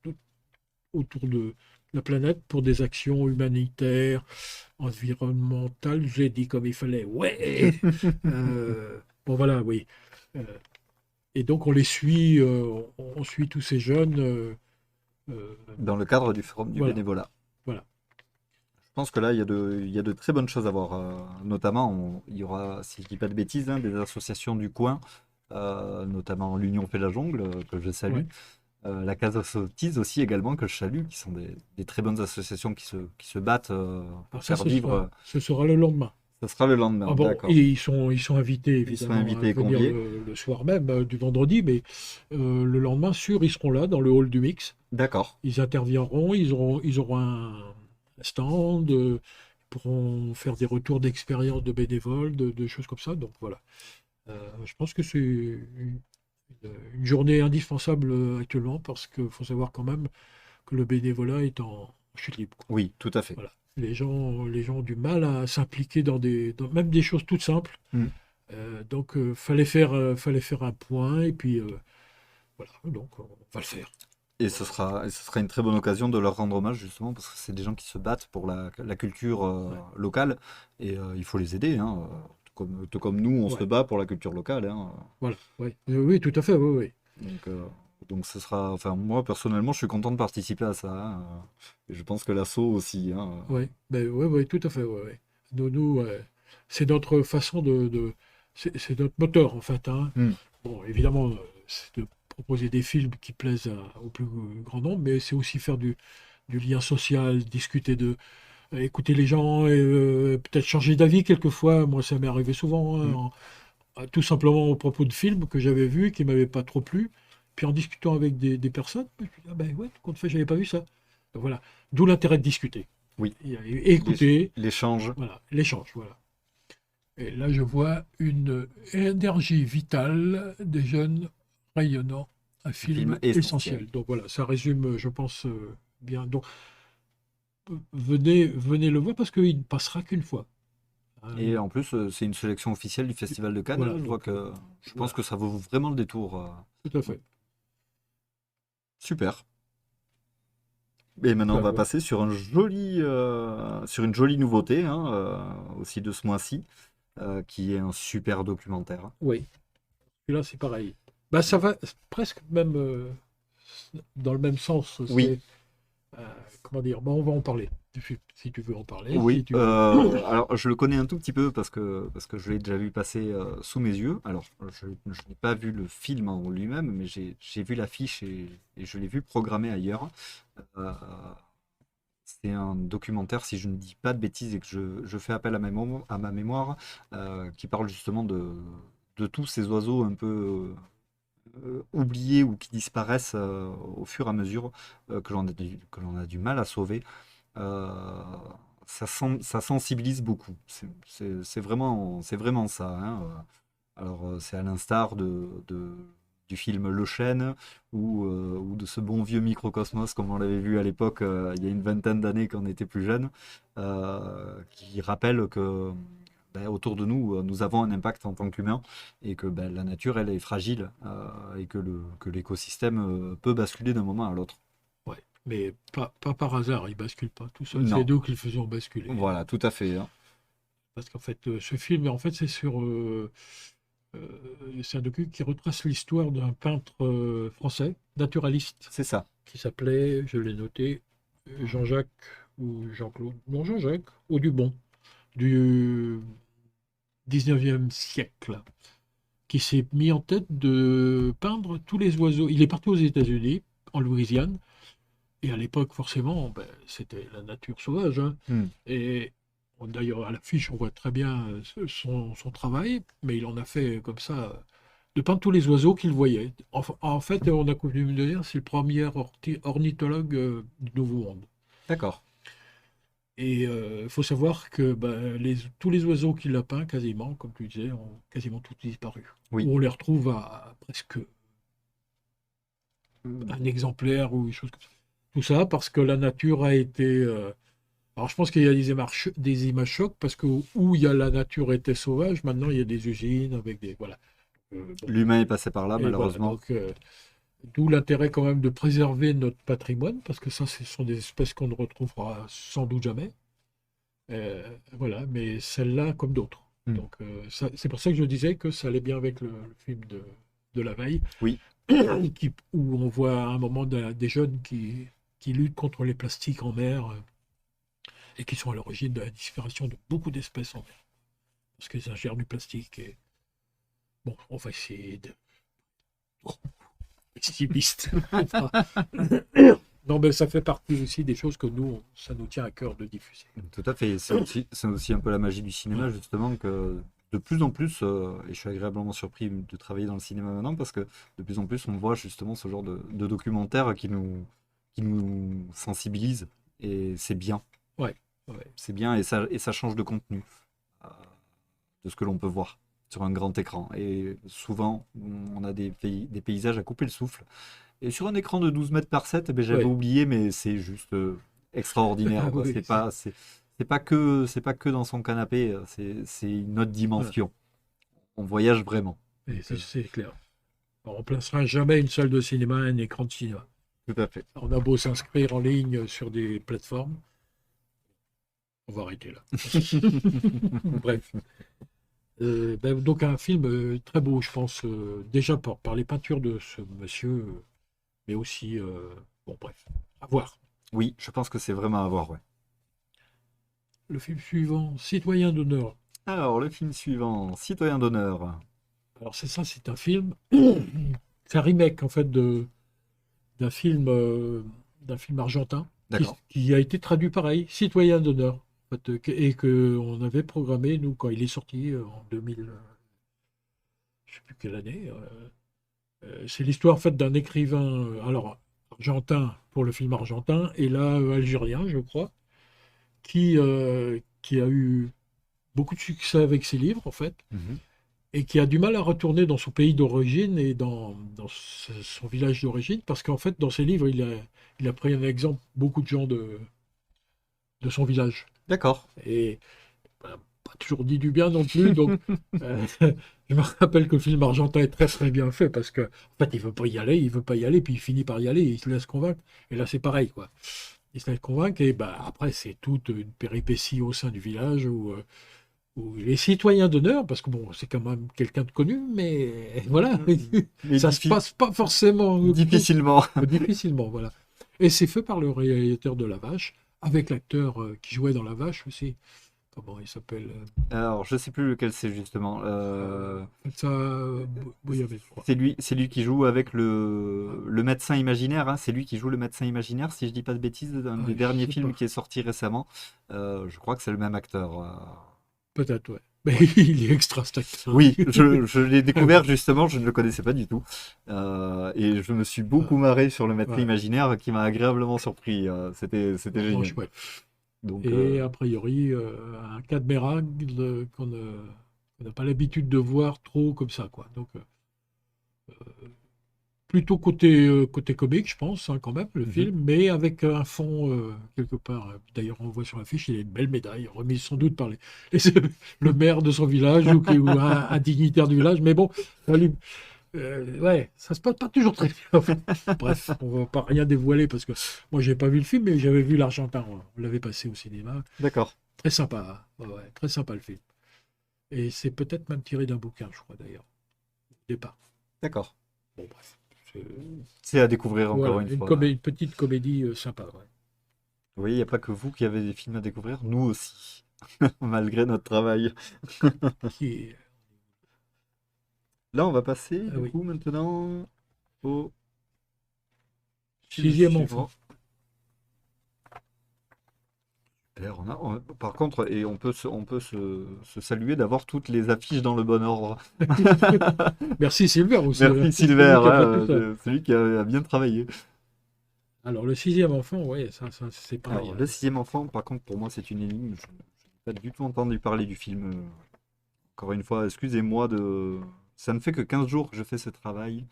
autour de la planète pour des actions humanitaires, environnementales. J'ai dit comme il fallait. Ouais. Bon voilà, oui. Euh, et donc on les suit, on suit tous ces jeunes. Euh, Dans le cadre du Forum du voilà, bénévolat. voilà. Je pense que là, il y a de très bonnes choses à voir. Notamment, il y aura, si je dis pas de bêtises, hein, des associations du coin, notamment l'Union fait la jungle, que je salue. Ouais. La Casa Sottise aussi également, que je salue, qui sont des très bonnes associations qui se battent pour Alors ça, faire vivre. ce sera le lendemain. Ce sera le lendemain, Ah bon, et d'accord. ils sont invités Ils sont évidemment à invités et venir conviés. le soir même du vendredi, mais le lendemain, sûr, ils seront là dans le hall du mix. D'accord. Ils interviendront, ils auront un stand, ils pourront faire des retours d'expérience de bénévoles, de choses comme ça. Donc voilà. Je pense que c'est une journée indispensable actuellement parce qu'il faut savoir quand même que le bénévolat est en chute libre, quoi. Oui, tout à fait. Voilà. Les gens ont du mal à s'impliquer dans même des choses toutes simples. Mm. Donc fallait faire un point et puis voilà. Donc on va le faire. Voilà. Et ce sera une très bonne occasion de leur rendre hommage justement parce que c'est des gens qui se battent pour la culture Ouais. locale et il faut les aider. Hein. Tout comme nous, on se Ouais. bat pour la culture locale. Hein. Voilà. Ouais. Oui, tout à fait. Oui, oui. Donc, euh, donc ce sera, enfin moi personnellement, je suis content de participer à ça. Hein. Et je pense que l'asso aussi. Hein. Ouais. Ben, ouais, ouais, tout à fait. Ouais, ouais. Nous, c'est notre façon c'est notre moteur en fait, hein. Mm. Bon, évidemment, c'est de proposer des films qui plaisent au plus grand nombre, mais c'est aussi faire du lien social, discuter écouter les gens et peut-être changer d'avis quelquefois. Moi, ça m'est arrivé souvent, hein, Mm. tout simplement au propos de films que j'avais vus et qui m'avaient pas trop plu. Puis en discutant avec des personnes, je me suis dit, ah ben ouais, compte fait, j'avais pas vu ça. Donc voilà, d'où l'intérêt de discuter Oui, et écouter, l'échange, voilà, l'échange, voilà. Et là, je vois une énergie vitale des jeunes rayonnant, un un film film essentiel. essentiel. Donc voilà, ça résume, je pense, bien. Donc venez le voir parce qu'il ne passera qu'une fois, hein. Et en plus, c'est une sélection officielle du Festival de Cannes. Voilà, Hein. Je vois donc que je pense voilà, que ça vaut vraiment le détour. tout à Ouais. fait. Super. Et maintenant, on à va voir. passer sur une jolie nouveauté, hein, aussi de ce mois-ci, qui est un super documentaire. Oui, et là c'est pareil. Bah, ça va presque même dans le même sens. Oui, C'est comment dire. Bon, on va en parler. Si tu veux en parler, oui. si tu veux. Alors, je le connais un tout petit peu parce que je l'ai déjà vu passer sous mes yeux. Alors, je n'ai pas vu le film en lui-même, mais j'ai vu l'affiche et je l'ai vu programmé ailleurs. Euh, c'est un documentaire, si je ne dis pas de bêtises et que je fais appel à ma mémoire, qui parle justement de tous ces oiseaux un peu oubliés ou qui disparaissent au fur et à mesure que l'on a du mal à sauver. Euh, ça sensibilise beaucoup. C'est vraiment ça, hein. Alors, c'est à l'instar du film Le Chêne ou de ce bon vieux Microcosmos, comme on l'avait vu à l'époque, il y a une vingtaine d'années quand on était plus jeune, qui rappelle que ben, autour de nous, nous avons un impact en tant qu'humains et que ben, la nature, elle est fragile et que l'écosystème peut basculer d'un moment à l'autre. Ouais, mais pas par hasard, il bascule pas tout seul. C'est Non, nous qui le faisons basculer, hein. voilà, tout à fait, hein. Parce qu'en fait, ce film, en fait, c'est un docu qui retrace l'histoire d'un peintre français, naturaliste, C'est ça. qui s'appelait, je l'ai noté, Jean-Jacques ou Jean-Claude, non Jean-Jacques, Audubon, du 19e siècle, qui s'est mis en tête de peindre tous les oiseaux. Il est parti aux États-Unis, en Louisiane, et à l'époque, forcément, ben, c'était la nature sauvage, hein. Hmm. Et d'ailleurs, à l'affiche, on voit très bien son travail, mais il en a fait comme ça, de peindre tous les oiseaux qu'il voyait. En fait, on a coutume de dire, c'est le premier ornithologue du Nouveau Monde. D'accord. Et il faut savoir que ben, tous les oiseaux qu'il a peints, quasiment, comme tu disais, ont quasiment tous disparu. Oui. Ou on les retrouve à presque un exemplaire ou des choses comme ça. Tout ça parce que la nature a été. Alors je pense qu'il y a des images chocs parce que où il y a la nature était sauvage, maintenant il y a des usines avec des. Voilà. Bon. L'humain est passé par là, Et voilà. malheureusement. Donc, d'où l'intérêt quand même de préserver notre patrimoine parce que ça, ce sont des espèces qu'on ne retrouvera sans doute jamais. Voilà. Mais celle-là, comme d'autres. Hmm. Donc, c'est pour ça que je disais que ça allait bien avec le film de la veille. Oui. Où on voit à un moment des jeunes qui luttent contre les plastiques en mer et qui sont à l'origine de la disparition de beaucoup d'espèces en mer. Parce qu'ils ingèrent du plastique. Et bon, on va essayer de. Estimiste. Non, mais ça fait partie aussi des choses que nous, ça nous tient à cœur de diffuser. Tout à fait. C'est aussi un peu la magie du cinéma, Ouais. justement, que de plus en plus, et je suis agréablement surpris de travailler dans le cinéma maintenant, parce que de plus en plus, on voit justement ce genre de documentaires qui nous sensibilisent, et c'est bien. Ouais. Ouais. C'est bien, et ça change de contenu, euh, de ce que l'on peut voir sur un grand écran. Et souvent, on a des paysages à couper le souffle. Et sur un écran de 12 mètres par 7, eh ben, j'avais Ouais. oublié, mais c'est juste extraordinaire, quoi. Oui, C'est pas que dans son canapé, c'est une autre voilà. dimension. On voyage vraiment. Et Donc, c'est clair. On ne remplacera jamais une salle de cinéma, un écran de cinéma. tout à fait. On a beau s'inscrire en ligne sur des plateformes, on va arrêter là. Bref. Ben, donc un film très beau, je pense, déjà par les peintures de ce monsieur, mais aussi, bon bref, à voir. Oui, je pense que c'est vraiment à voir, ouais. Le film suivant, Citoyen d'honneur. Alors, le film suivant, Citoyen d'honneur. Alors c'est ça, c'est un film, c'est un remake en fait d'un film, d'un film argentin D'accord. qui a été traduit pareil, Citoyen d'honneur, en fait, et que on avait programmé nous quand il est sorti en 2000, je sais plus quelle année. C'est l'histoire en fait d'un écrivain, alors argentin pour le film argentin, et là algérien, je crois, qui a eu beaucoup de succès avec ses livres en fait, Mhm. et qui a du mal à retourner dans son pays d'origine et dans son village d'origine, parce qu'en fait dans ses livres il a pris un exemple beaucoup de gens de son village. D'accord. Et ben, pas toujours dit du bien non plus, donc euh, je me rappelle que le film argentin est très très bien fait parce que en fait il veut pas y aller, puis il finit par y aller, et il se laisse convaincre. Et là c'est pareil quoi. Ils se laissent convaincre et bah, après, c'est toute une péripétie au sein du village où les citoyens d'honneur, parce que bon, c'est quand même quelqu'un de connu, mais voilà, Mais ça se passe pas forcément difficilement. difficilement, voilà. Et c'est fait par le réalisateur de La Vache, avec l'acteur qui jouait dans La Vache aussi. Comment il s'appelle Alors, je sais plus lequel c'est justement. ça, Boyamet, je crois. C'est lui qui joue avec le médecin imaginaire, hein. C'est lui qui joue le médecin imaginaire, si je dis pas de bêtises, d'un Ah, des je derniers sais films pas. qui est sorti récemment. Je crois que c'est le même acteur. Peut-être, ouais. Mais Ouais. il est extra cet acteur. Oui, je l'ai découvert justement, je ne le connaissais pas du tout. Et je me suis beaucoup marré sur le médecin Ouais, imaginaire qui m'a agréablement surpris. C'était vraiment génial. chouette. Donc, Et a priori, un cas de miracle qu'on n'a pas l'habitude de voir trop comme ça, quoi. Donc, plutôt côté comique, je pense, hein, quand même, le mhm. film, mais avec un fond quelque part. D'ailleurs, on voit sur l'affiche, il a une belle médaille, remise sans doute par le maire de son village ou un dignitaire du village. Mais bon, ça lui- ouais, ça se passe pas toujours très bien. Enfin, bref, on va pas rien dévoiler parce que moi, j'ai pas vu le film, mais j'avais vu l'Argentin. On l'avait passé au cinéma. D'accord, Très sympa, hein. Ouais, ouais, très sympa le film. Et c'est peut-être même tiré d'un bouquin, je crois d'ailleurs, au départ. d'accord. Bon, bref. C'est- C'est à découvrir encore Voilà, une fois. une petite comédie sympa, ouais. Oui, il n'y a pas que vous qui avez des films à découvrir, nous aussi, malgré notre travail. Qui est- Là, on va passer Ah du oui, coup maintenant au film sixième enfant. suivant. D'ailleurs, par contre, et on peut se saluer d'avoir toutes les affiches dans le bon ordre. Merci Silver aussi, Merci c'est lui Silver, qui a fait tout hein, ça. c'est lui qui a bien travaillé. Alors le sixième enfant, ouais, ça, c'est pareil, Alors, hein. le sixième enfant, par contre, pour moi, c'est une énigme. Je n'ai pas du tout entendu parler du film. Encore une fois, excusez-moi de. Ça ne fait que 15 jours que je fais ce travail.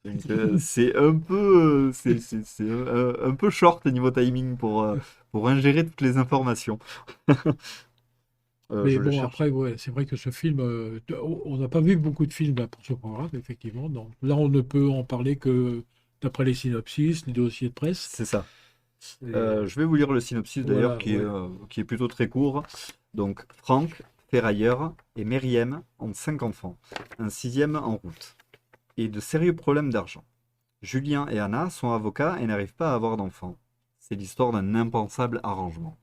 Donc, c'est un peu, c'est un peu short niveau timing pour ingérer toutes les informations. Mais Je le bon, cherche. après, ouais, c'est vrai que ce film, on n'a pas vu beaucoup de films là, pour ce programme, effectivement. Donc là, on ne peut en parler que d'après les synopsis, les dossiers de presse. C'est ça. Et Je vais vous lire le synopsis d'ailleurs voilà, ouais. qui est plutôt très court. Donc, Franck, ferrailleur, et Meriem ont 5 enfants, un sixième en route, et de sérieux problèmes d'argent. Julien et Anna sont avocats et n'arrivent pas à avoir d'enfants. C'est l'histoire d'un impensable arrangement.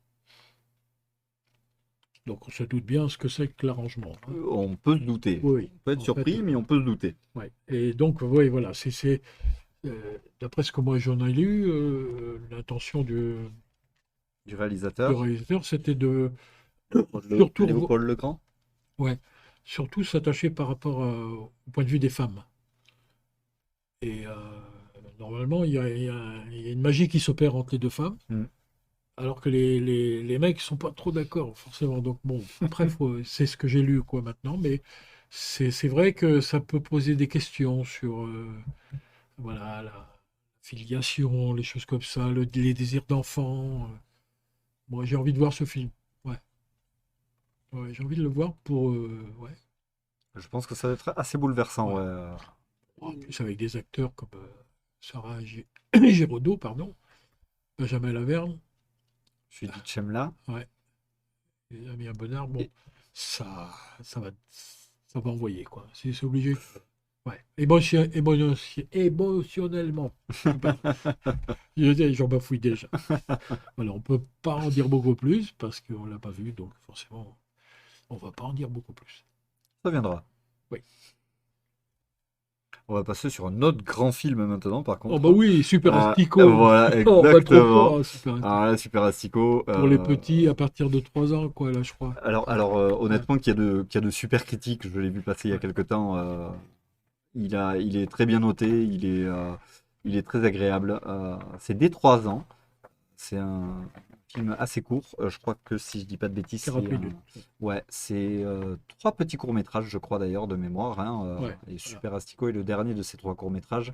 Donc on se doute bien ce que c'est que l'arrangement, hein. On peut se douter. Oui, oui, On peut être en fait, surpris, mais on peut se douter. ouais. Et donc, oui, voilà, d'après ce que moi j'en ai lu, l'intention Du du réalisateur, réalisateur, c'était de surtout, Léopold Legrand. ouais, surtout s'attacher par rapport au point de vue des femmes. Et normalement, il y a une magie qui s'opère entre les deux femmes, Mm. alors que les mecs sont pas trop d'accord, forcément. Donc bon, après, c'est ce que j'ai lu, quoi, maintenant, mais c'est vrai que ça peut poser des questions sur voilà, la filiation, les choses comme ça, les désirs d'enfant. Moi, j'ai envie de voir ce film. Ouais, ouais, j'ai envie de le voir pour. Ouais. Je pense que ça va être assez bouleversant. Ouais. Ouais. En plus, avec des acteurs comme Sarah Giraudot, pardon, Benjamin Laverne, Je suis dit Chemla. ouais, et Damien Bonnard, bon, Et ça, ça va, ça va envoyer, quoi. C'est obligé. Ouais. Émotionnellement. J'en bafouille déjà. Voilà, on peut pas en dire beaucoup plus parce qu'on l'a pas vu, donc forcément, on va pas en dire beaucoup plus. ça viendra. Oui. On va passer sur un autre grand film maintenant, par Oh bah contre. oui, Super Astico. Voilà, Oh, bah trop fort, exactement. hein, Super Astico. Alors là, Super Astico. Pour les petits à partir de 3 ans, quoi, là, je crois. Ouais, Honnêtement, qu'il y a de super critiques, je l'ai vu passer il y a ouais. quelques temps. Il est très bien noté, il est très agréable. C'est dès 3 ans. C'est un film assez court. Je crois que si je dis pas de bêtises, 40 minutes. ouais, c'est 3 petits courts-métrages, je crois d'ailleurs, de mémoire, hein. Ouais, Et voilà. Super Astico est le dernier de ces 3 courts-métrages.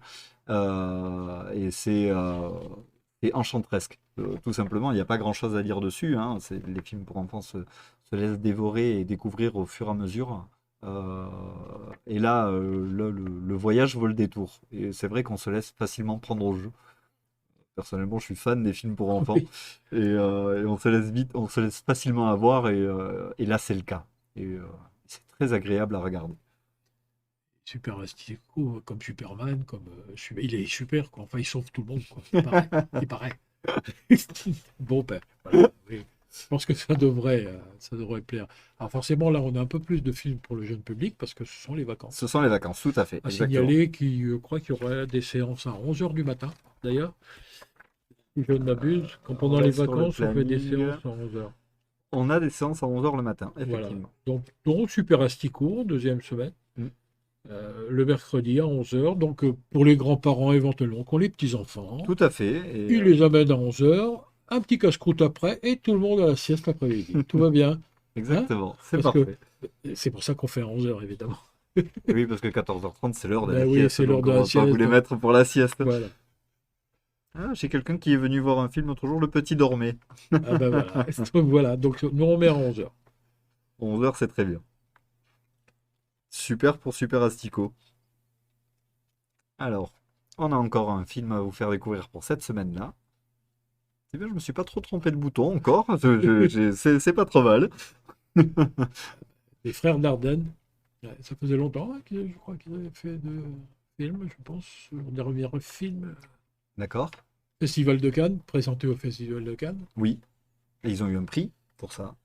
Et c'est enchantresque. Tout simplement, il n'y a pas grand-chose à dire dessus, hein. Les films pour enfants se laissent dévorer et découvrir au fur et à mesure. Euh, et là, le voyage vaut le détour. Et c'est vrai qu'on se laisse facilement prendre au jeu. Personnellement, je suis fan des films pour enfants Oui, et on se laisse vite, on se laisse facilement avoir et là c'est le cas. C'est très agréable à regarder. super Astico, comme Superman, il est super, quoi. Enfin, il sauve tout le monde, quoi. Il paraît. Il paraît. Bon, ben, voilà. Oui. Je pense que ça devrait plaire. Alors forcément, là, on a un peu plus de films pour le jeune public parce que ce sont les Ce vacances. sont les vacances, tout à fait, À exactement. signaler je crois qu'il y aurait des séances à 11 heures du matin, d'ailleurs, si je ne m'abuse. Quand pendant les Ouais, sur le vacances, on fait des planning, séances à 11 heures. on a des séances à 11 h le matin, Voilà. effectivement. Donc Super Astico, deuxième semaine, Mm. le mercredi à 11 heures. Donc pour les grands-parents éventuellement qui ont les petits-enfants, Tout à fait. ils les amènent à 11 heures, un petit casse-croûte après, et tout le monde à la sieste l'après-midi. Tout va bien. Hein? Exactement, c'est Parce que parfait. c'est pour ça qu'on fait à 11 heures, évidemment. Oui, parce que 14h30, c'est l'heure de la Ben oui, sieste, c'est l'heure donc de on la va pas vous sieste. les mettre pour la sieste. Voilà. Ah, j'ai quelqu'un qui est venu voir un film l'autre jour, Le Petit Dormait. Ah ben voilà. Donc voilà. Donc nous on met à 11 heures. 11 h, c'est très bien. Super pour Super Astico. Alors, on a encore un film à vous faire découvrir pour cette semaine-là. C'est bien, je me suis pas trop trompé de bouton encore. C'est pas trop mal. Les frères Dardenne. Ouais, ça faisait longtemps hein, je crois qu'ils avaient fait de films, je pense. Leur dernier film. D'accord? Festival de Cannes, présenté au Festival de Cannes. Oui. Et ils ont eu un prix pour ça.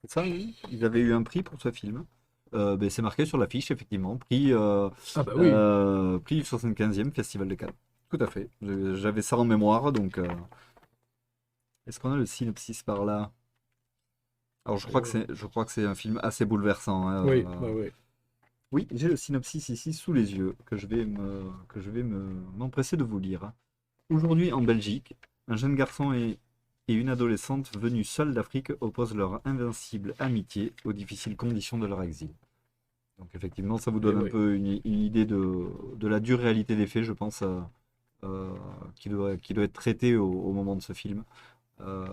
C'est ça, oui. Ils avaient eu un prix pour ce film. Ben, c'est marqué sur l'affiche, effectivement. Ah bah oui. Prix du 75e Festival de Cannes. Tout à fait. J'avais ça en mémoire, donc. Est-ce qu'on a le synopsis par là? Alors, Euh, je crois que c'est un film assez bouleversant, hein. oui, bah oui. Oui, j'ai le synopsis ici sous les yeux, que je vais m'empresser de vous lire. Aujourd'hui, en Belgique, un jeune garçon et une adolescente venus seuls d'Afrique opposent leur invincible amitié aux difficiles conditions de leur exil. Donc effectivement, ça vous Et donne un oui. peu une idée de la dure réalité des faits, je pense, qui doit être traitée au moment de ce film. Euh,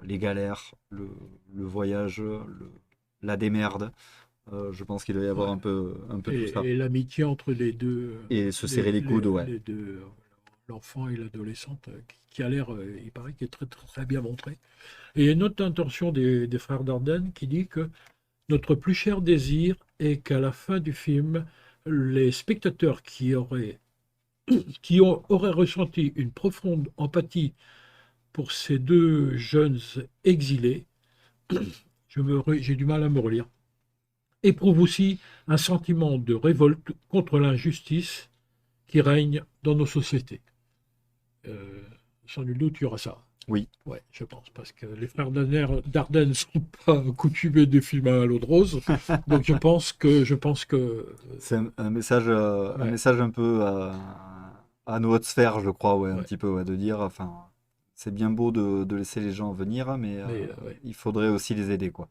les galères, le voyage, la démerde. Je pense qu'il doit y avoir Ouais. un peu tout ça. Et l'amitié entre les deux, Et se serrer les coudes, ouais. les deux, l'enfant et l'adolescente, qui a l'air, il paraît, qui est très, très, très bien montré. Et il y a une autre intention des frères Dardenne qui dit que notre plus cher désir est qu'à la fin du film, les spectateurs auraient ressenti une profonde empathie pour ces deux jeunes exilés, j'ai du mal à me relire, éprouvent aussi un sentiment de révolte contre l'injustice qui règne dans nos sociétés. Euh, Sans nul doute, il y aura ça. Oui, Ouais, je pense, parce que les frères Dardenne ne sont pas coutumés des films à l'eau de rose, donc je pense que, c'est un ouais, message un peu à nos hautes sphères, je crois, ouais, un ouais, petit peu, ouais, de dire, enfin, c'est bien beau de laisser les gens venir, mais mais ouais, il faudrait aussi les aider, quoi.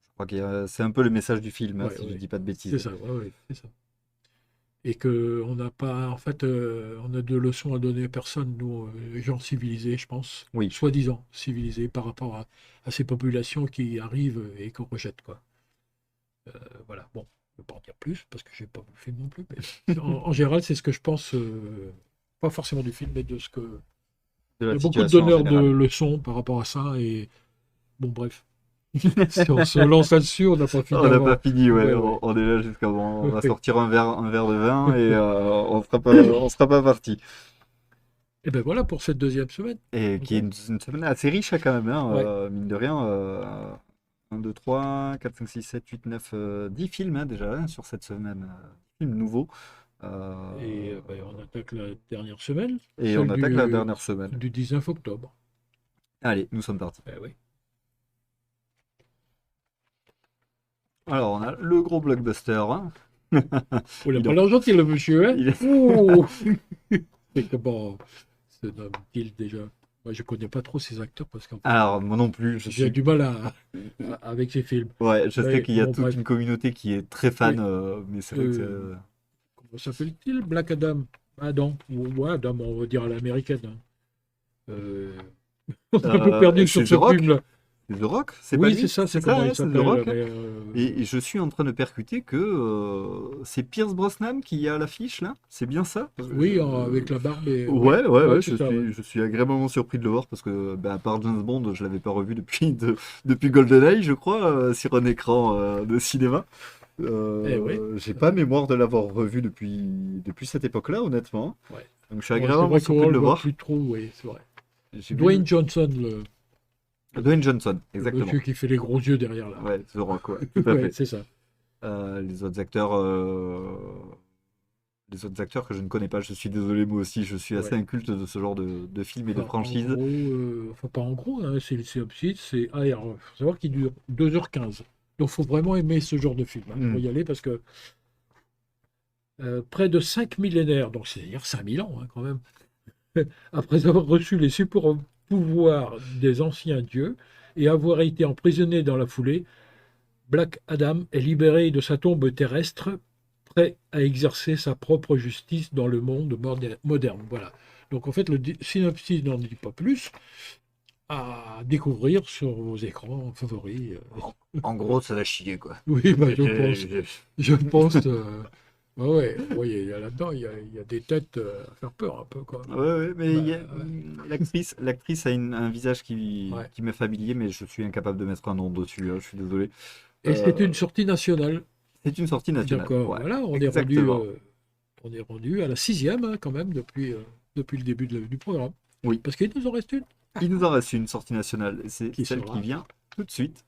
Je crois que c'est un peu le message du film, hein, ouais, si je ouais, dis pas de c'est bêtises. ça, ouais, ouais, c'est ça. Et que on n'a pas, en fait, on a de leçons à donner à personne, nous, gens civilisés, je pense, Oui, soi-disant civilisés par rapport à ces populations qui arrivent et qu'on rejette, quoi. Voilà, bon, je ne vais pas en dire plus parce que j'ai pas vu le film non plus, mais en général, c'est ce que je pense, pas forcément du film, mais de ce que. de Il y la a beaucoup de situation en donneurs de général. leçons par rapport à ça, et bon, bref. Si on se lance là-dessus, on n'a pas fini On n'a pas avant. fini, ouais, Ouais, ouais. on est là jusqu'à bon, on va Ouais. sortir un verre de vin et on sera pas parti. Et ben voilà pour cette deuxième semaine. Et Ok. qui est une semaine assez riche hein, quand même, hein, Ouais. mine de rien. 1, 2, 3, 4, 5, 6, 7, 8, 9, 10 films hein, déjà hein, sur cette semaine. 10 films nouveaux. Euh, Et ben, on attaque la dernière semaine, et on celle attaque la dernière semaine. du 19 octobre. Allez, nous sommes partis. Ben oui. Alors, on a le gros blockbuster, hein. On n'a Il pas en- l'argent, le monsieur, hein? il- Ouh. Et comment se nomme-t-il déjà? Moi, je connais pas trop ces acteurs parce qu'en fait, Alors, moi non plus, je j'ai suis. du mal avec ces films. Ouais, je sais Mais qu'il y a bon, toute bref. une communauté qui est très fan, Oui. mais c'est vrai que Euh, Comment s'appelle-t-il? Black Adam. Adam. Ouais, Adam, on va dire à l'américaine, hein. Euh, On est un peu perdu sur c'est ce The Rock? film-là. C'est The Rock, c'est pas Oui, lui? c'est ça, c'est C'est ça, comment il hein, c'est The s'appelle. Rock, hein. Et je suis en train de percuter que c'est Pierce Brosnan qui a l'affiche là? C'est bien ça? Oui, avec la barbe et. Oui, Ouais, ouais, ouais, ouais, c'est ça, ouais. je suis agréablement surpris de le voir parce que, bah, à part James Bond, je l'avais pas revu depuis, depuis GoldenEye, je crois, sur un écran de cinéma. Eh oui, J'ai pas mémoire de l'avoir revu depuis cette époque-là, honnêtement. ouais. Donc je suis Bon, c'est agréablement vrai surpris qu'on de le le voit voir. plus trop, oui, c'est vrai. J'ai vu Dwayne Johnson, Dwayne Johnson, le exactement. monsieur qui fait les gros yeux derrière là. Ouais, The Rock, ouais, tout à Ouais, fait. c'est ça. Les autres acteurs, les autres acteurs que je ne connais pas, je suis désolé, moi aussi, je suis assez Ouais. inculte de ce genre de films et de Enfin, en franchises. gros, enfin pas en gros, hein, c'est le synopsis, c'est il faut savoir qu'il dure 2h15. Donc faut vraiment aimer ce genre de film hein, pour Hmm. y aller parce que près de 5 millénaires, donc c'est-à-dire 5000 ans hein, quand même, après avoir reçu les super pouvoirs des anciens dieux et avoir été emprisonné dans la foulée, Black Adam est libéré de sa tombe terrestre, prêt à exercer sa propre justice dans le monde moderne. Voilà. Donc en fait, le synopsis n'en dit pas plus à découvrir sur vos écrans favoris. En gros, ça va chier, quoi. Oui, bah, je pense. Je- Je pense. Ouais, ouais, ouais, il y a là-dedans, il y a des têtes à faire peur un peu, quoi. Ouais, ouais, mais Bah, l'actrice a un visage ouais. qui m'est familier, mais je suis incapable de mettre un nom dessus, hein, je suis désolé. Et c'est Euh, une sortie nationale. c'est une sortie nationale. D'accord, Ouais, voilà, exactement. on est rendu à la sixième, hein, quand même, depuis le début du programme. Oui, Parce qu'il nous en reste une il nous en reste une sortie nationale. C'est qui celle qui sera vient tout de suite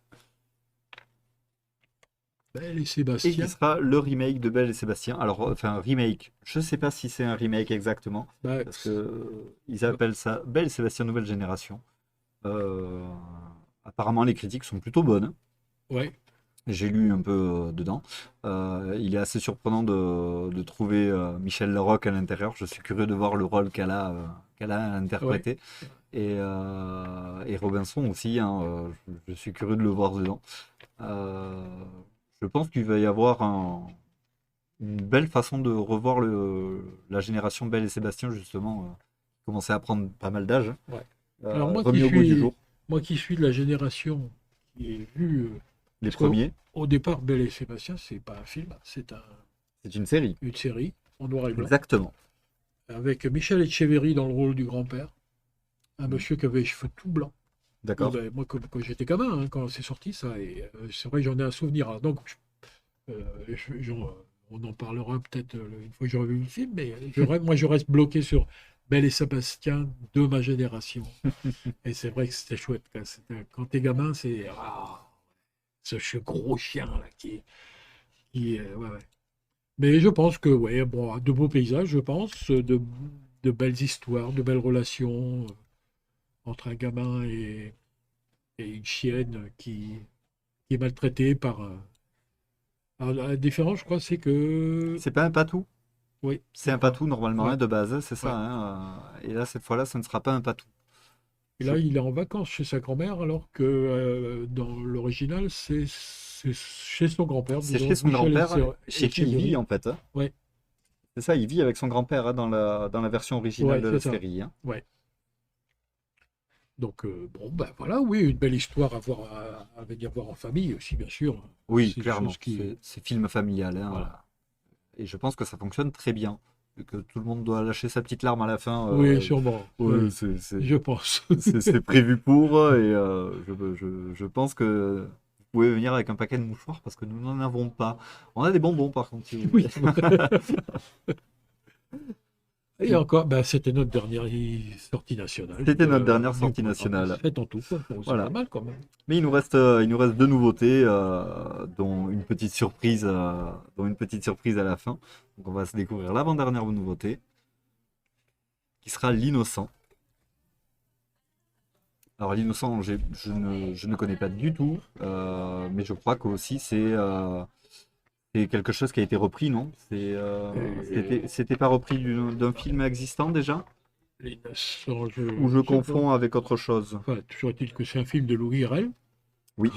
Belle et et qui Sébastien. sera le remake de Belle et Sébastien. Alors, enfin, remake, je sais pas si c'est un remake exactement, Bah, parce que ils appellent ça Belle et Sébastien Nouvelle Génération. Euh, apparemment, les critiques sont plutôt bonnes. ouais, J'ai lu un peu dedans. Il est assez surprenant de trouver Michel Larocque à l'intérieur. Je suis curieux de voir le rôle qu'elle a ouais. interprété. Et Robinson aussi, hein, je suis curieux de le voir dedans. Euh, je pense qu'il va y avoir une belle façon de revoir la génération Belle et Sébastien, justement, qui commençait à prendre pas mal d'âge, Ouais. Alors remis au goût du jour. moi qui suis de la génération qui ai vu, Les parce qu'au premiers, au départ, Belle et Sébastien, c'est pas un film, c'est une série. une série en noir et blanc, Exactement. avec Michel Etcheverry dans le rôle du grand-père, un monsieur qui avait les cheveux tout blancs. Et D'accord. ben, moi, quand j'étais gamin, hein, quand c'est sorti, ça, et c'est vrai que j'en ai un souvenir. Alors, donc, on en parlera peut-être une fois que j'aurai vu le film, mais moi, je reste bloqué sur Belle et Sébastien de ma génération. Et c'est vrai que c'était chouette. Quand t'es gamin, c'est ce gros chien là ouais, ouais. Mais je pense que ouais, bon, de beaux paysages, je pense, de belles histoires, de belles relations entre un gamin et une chienne qui est maltraitée par. Alors, la différence, je crois, c'est que C'est pas un patou? oui, C'est un patou normalement, ouais, hein, de base, c'est ça, ouais. hein, et là, cette fois-là, ça ne sera pas un patou. Et Je- là, il est en vacances chez sa grand-mère, alors que dans l'original, c'est chez son grand-père, C'est disons, chez son Michel grand-père, chez qui il vit Etcheverry. en fait, hein. Ouais, C'est ça, il vit avec son grand-père hein, dans la version originale ouais, de c'est la ça. série, hein. Ouais. Donc, bon, ben voilà, oui, une belle histoire à venir voir en famille aussi, bien sûr. Oui, C'est des clairement, choses qui. c'est film familial, hein, Voilà. et je pense que ça fonctionne très bien, vu que tout le monde doit lâcher sa petite larme à la fin. Oui, sûrement. Ouais, Oui, je pense. c'est prévu pour, et je pense que vous pouvez venir avec un paquet de mouchoirs parce que nous n'en avons pas. On a des bonbons par contre, si vous Oui. voulez. Et encore, ben, c'était notre dernière sortie nationale C'était notre dernière du sortie programme. nationale. 7 en tout, quoi. Bon, c'est Voilà. pas mal quand même. Mais il nous reste deux nouveautés, dont une petite surprise à la fin. Donc on va se découvrir l'avant-dernière nouveauté, qui sera l'innocent. Alors l'innocent, je ne connais pas du tout, mais je crois qu'aussi c'est quelque chose qui a été repris, non? C'était pas repris d'un film existant déjà? L'innocent, Ou je je sais pas. confonds avec autre chose? Enfin, toujours est-il que c'est un film de Louis Hirel, Oui,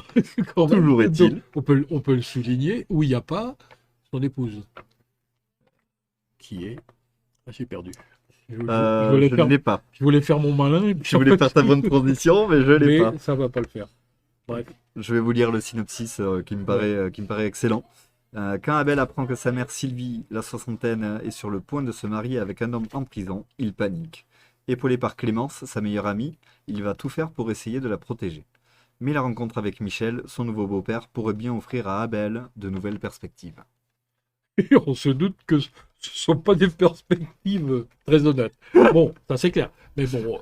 quand même. toujours Donc, est-il. on peut le souligner, où il n'y a pas son épouse, qui est. Ah, j'ai perdu. Je ne l'ai pas. Je voulais faire mon malin, et puis Tu en voulais fait, faire ta bonne transition, mais je l'ai mais pas. ça va pas le faire. Bref. Je vais vous lire le synopsis qui me paraît excellent. Quand Abel apprend que sa mère Sylvie, la soixantaine, est sur le point de se marier avec un homme en prison, il panique. Épaulé par Clémence, sa meilleure amie, il va tout faire pour essayer de la protéger. Mais la rencontre avec Michel, son nouveau beau-père, pourrait bien offrir à Abel de nouvelles perspectives. Et on se doute que ce ne sont pas des perspectives très honnêtes. Bon, ça c'est clair. Mais bon,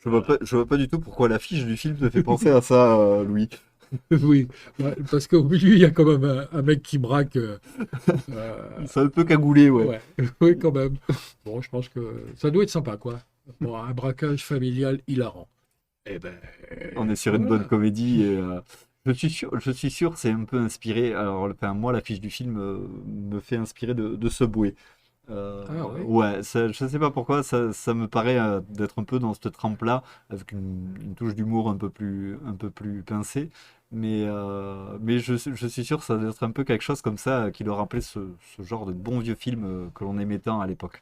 Je vois pas du tout pourquoi l'affiche du film te fait penser à ça, Louis. oui, ouais, parce qu'au milieu, il y a quand même un mec qui braque. C'est un peu cagoulé, ouais. Ouais, oui, quand même. Bon, je pense que ça doit être sympa, quoi. Bon, un braquage familial hilarant. Eh ben, On est sur une bonne voilà. comédie et je suis sûr, c'est un peu inspiré. Alors, enfin, moi, l'affiche du film me fait inspirer de Subway. Ah oui. Ouais, je sais pas pourquoi, ça me paraît d'être un peu dans cette trempe-là, avec une touche d'humour un peu plus pincée. Mais je suis sûr que ça doit être un peu quelque chose comme ça qui doit rappeler ce genre de bon vieux film que l'on aimait tant à l'époque.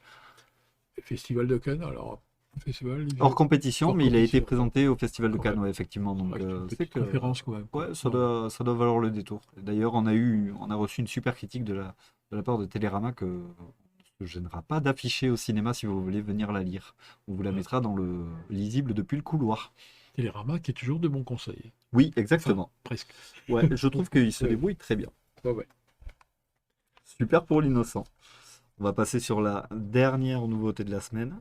Festival de Cannes, alors, festival, Hors compétition, hors mais il a été compétition. présenté au Festival de Quand même. Cannes, ouais, effectivement. Donc, Ouais, c'est une c'est petite que, référence quand même, quoi. ouais, Non, ça doit valoir le détour. D'ailleurs, on a reçu une super critique de la part de Télérama que ne se gênera pas d'afficher au cinéma si vous voulez venir la lire. On vous la ouais. mettra dans le lisible depuis le couloir. Télérama qui est toujours de bons conseils. Oui, Enfin, exactement. presque. Ouais, je trouve qu'il se Ouais, débrouille très bien. ouais, ouais. Super pour l'innocent. On va passer sur la dernière nouveauté de la semaine,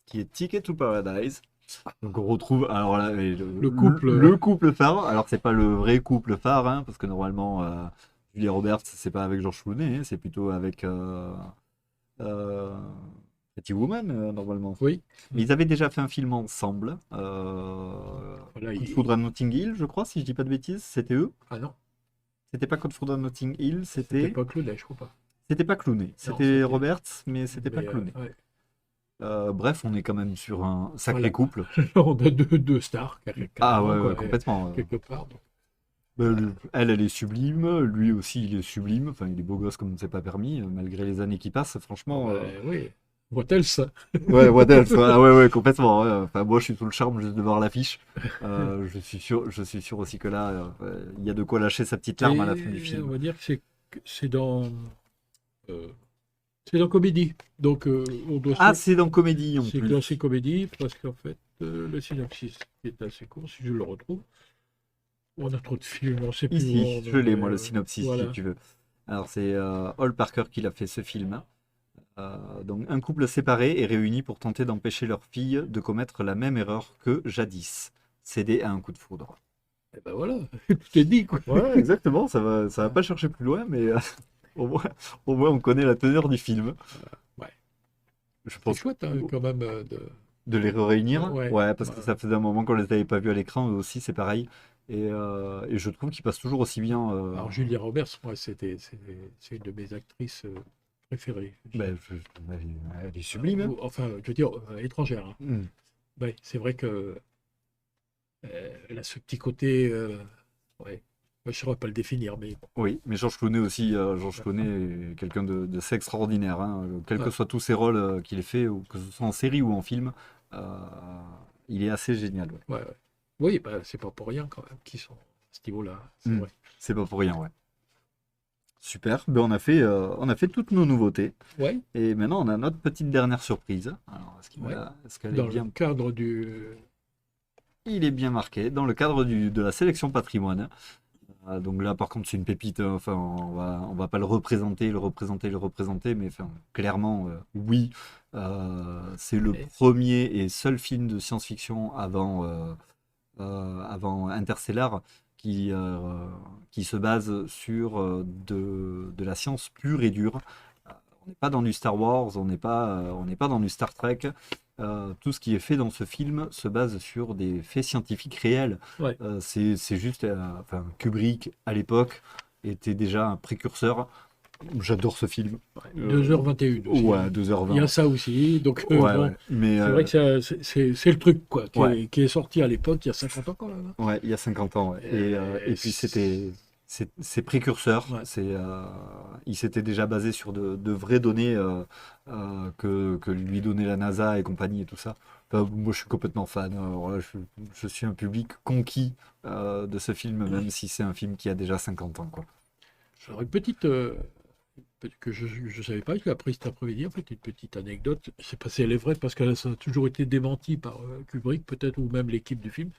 qui est Ticket to Paradise. Donc on retrouve alors là Le couple, le couple phare. Alors c'est pas le vrai couple phare, hein, parce que normalement Julia Roberts c'est pas avec George Clooney, hein, c'est plutôt avec euh, Pretty Woman normalement. oui. Mais ils avaient déjà fait un film ensemble, Voilà, Coup de foudre à Notting Hill, je crois, si je dis pas de bêtises, c'était eux. Ah non, C'était pas Coup de foudre à Notting Hill, c'était pas Clooney, je crois pas. c'était pas Clooney, Non, c'était c'était. Roberts, mais c'était pas Mais, Clooney. ouais. Bref, on est quand même sur un Voilà. sacré couple. On a deux stars, Ah carrément, ouais, quoi, ouais, complètement. quelque part. Donc, Elle est sublime, lui aussi, il est sublime. Enfin, il est beau gosse comme c'est pas permis, malgré les années qui passent, bon, franchement. ben, oui. What else? Ouais, what else? Ah ouais, ouais, complètement. Ouais. Enfin, moi, je suis sous le charme juste de voir l'affiche. Je suis sûr aussi que là, il y a de quoi lâcher sa petite larme à la fin du Et on film. va dire que c'est euh, c'est dans comédie. Donc, on doit Ah, c'est dans comédie en c'est plus. classé comédie parce qu'en fait, le synopsis est assez court, si je le retrouve. On a trop de films, on ne sait plus où Ici, on je en l'ai, est, moi, le synopsis, si voilà. tu veux. Alors, c'est Hall Parker qui l'a fait ce film. Donc, un couple séparé est réuni pour tenter d'empêcher leur fille de commettre la même erreur que jadis, céder à un coup de foudre. Et ben voilà, tout est dit, quoi. Ouais, exactement, ça va pas chercher plus loin, mais au moins, au moins on connaît la teneur du film. Ouais. Je C'est pense chouette, hein, quand même. de les réunir, Ouais. ouais, parce que Voilà. ça faisait un moment qu'on les avait pas vus à l'écran, eux aussi, c'est pareil. Et je trouve qu'ils passent toujours aussi bien. Alors, Julia Roberts, moi, c'est une de mes actrices préférées. Ben, elle est sublime, hein. Enfin, je veux dire, étrangère, hein. Mm. Ouais, c'est vrai que elle a ce petit côté. Ouais. Je ne saurais pas le définir, mais Oui, mais Georges Clooney aussi, Georges Clooney est quelqu'un de assez extraordinaire, hein. Quels que ouais, soient tous ses rôles qu'il ait fait, ou que ce soit en série ou en film, euh, il est assez génial. Ouais. ouais, ouais. Oui, bah, c'est pas pour rien quand même qu'ils sont à ce niveau-là, c'est Mm. vrai. C'est pas pour rien, ouais. Super, ben on a fait toutes nos nouveautés. Ouais, Et maintenant, on a notre petite dernière surprise. Alors, ouais. est-ce qu'elle est Dans le bien... cadre du. Il est bien marqué dans le cadre de la sélection patrimoine. Donc là, par contre, c'est une pépite, hein. Enfin, on va pas le représenter, mais enfin, clairement, oui. C'est le Ouais. premier et seul film de science-fiction avant Interstellar qui se base sur de la science pure et dure. On n'est pas dans du Star Wars, on n'est pas dans du Star Trek. Tout ce qui est fait dans ce film se base sur des faits scientifiques réels. Ouais. C'est juste, enfin, Kubrick à l'époque était déjà un précurseur. J'adore ce film. 2h21 aussi, Ouais, hein. Il y 2h20. a ça aussi. Donc, Ouais, bon, ouais. Mais c'est vrai que c'est le truc, quoi, ouais, qui est sorti à l'époque, il y a 50 ans quand même, hein. ouais, il y a 50 ans. Ouais. Et puis c'est précurseur. Ouais. Il s'était déjà basé sur de vraies données que lui donnait la NASA et compagnie et tout ça. Moi, je suis complètement fan. Alors là, je suis un public conquis de ce film, même si c'est un film qui a déjà 50 ans, quoi. Alors, une petite, que je ne savais pas, je l'ai appris cet après-midi, en fait, une petite anecdote. Je sais pas si elle est vraie, parce que ça a toujours été démenti par Kubrick, peut-être, ou même l'équipe du film.